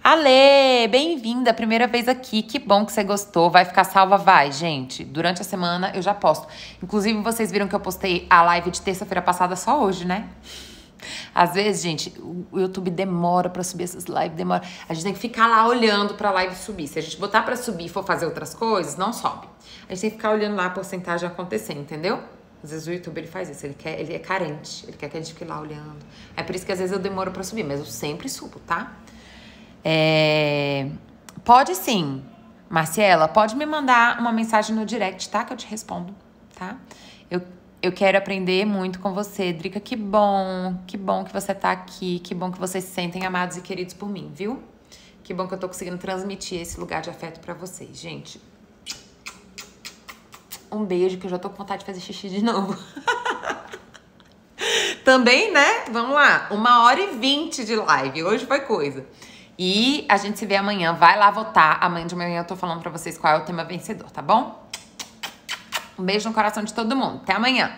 Ale, bem-vinda, primeira vez aqui, que bom que você gostou, vai ficar salva, vai, gente, durante a semana eu já posto. Inclusive, vocês viram que eu postei a live de terça-feira passada só hoje, né? Às vezes, gente, o YouTube demora pra subir essas lives, demora. A gente tem que ficar lá olhando pra live subir. Se a gente botar pra subir e for fazer outras coisas, não sobe. A gente tem que ficar olhando lá a porcentagem acontecer, entendeu? Às vezes o YouTube, ele faz isso, ele é carente, ele quer que a gente fique lá olhando. É por isso que às vezes eu demoro pra subir, mas eu sempre subo, tá? Pode sim, Marciela, pode me mandar uma mensagem no direct, tá? Que eu te respondo, tá? Eu quero aprender muito com você, Drica, que bom que você tá aqui, que bom que vocês se sentem amados e queridos por mim, viu? Que bom que eu tô conseguindo transmitir esse lugar de afeto pra vocês, gente. Um beijo, que eu já tô com vontade de fazer xixi de novo. Também, né? Vamos lá, 1h20 de live, hoje foi coisa. E a gente se vê amanhã, vai lá votar. Amanhã de manhã eu tô falando pra vocês qual é o tema vencedor, tá bom? Um beijo no coração de todo mundo, até amanhã.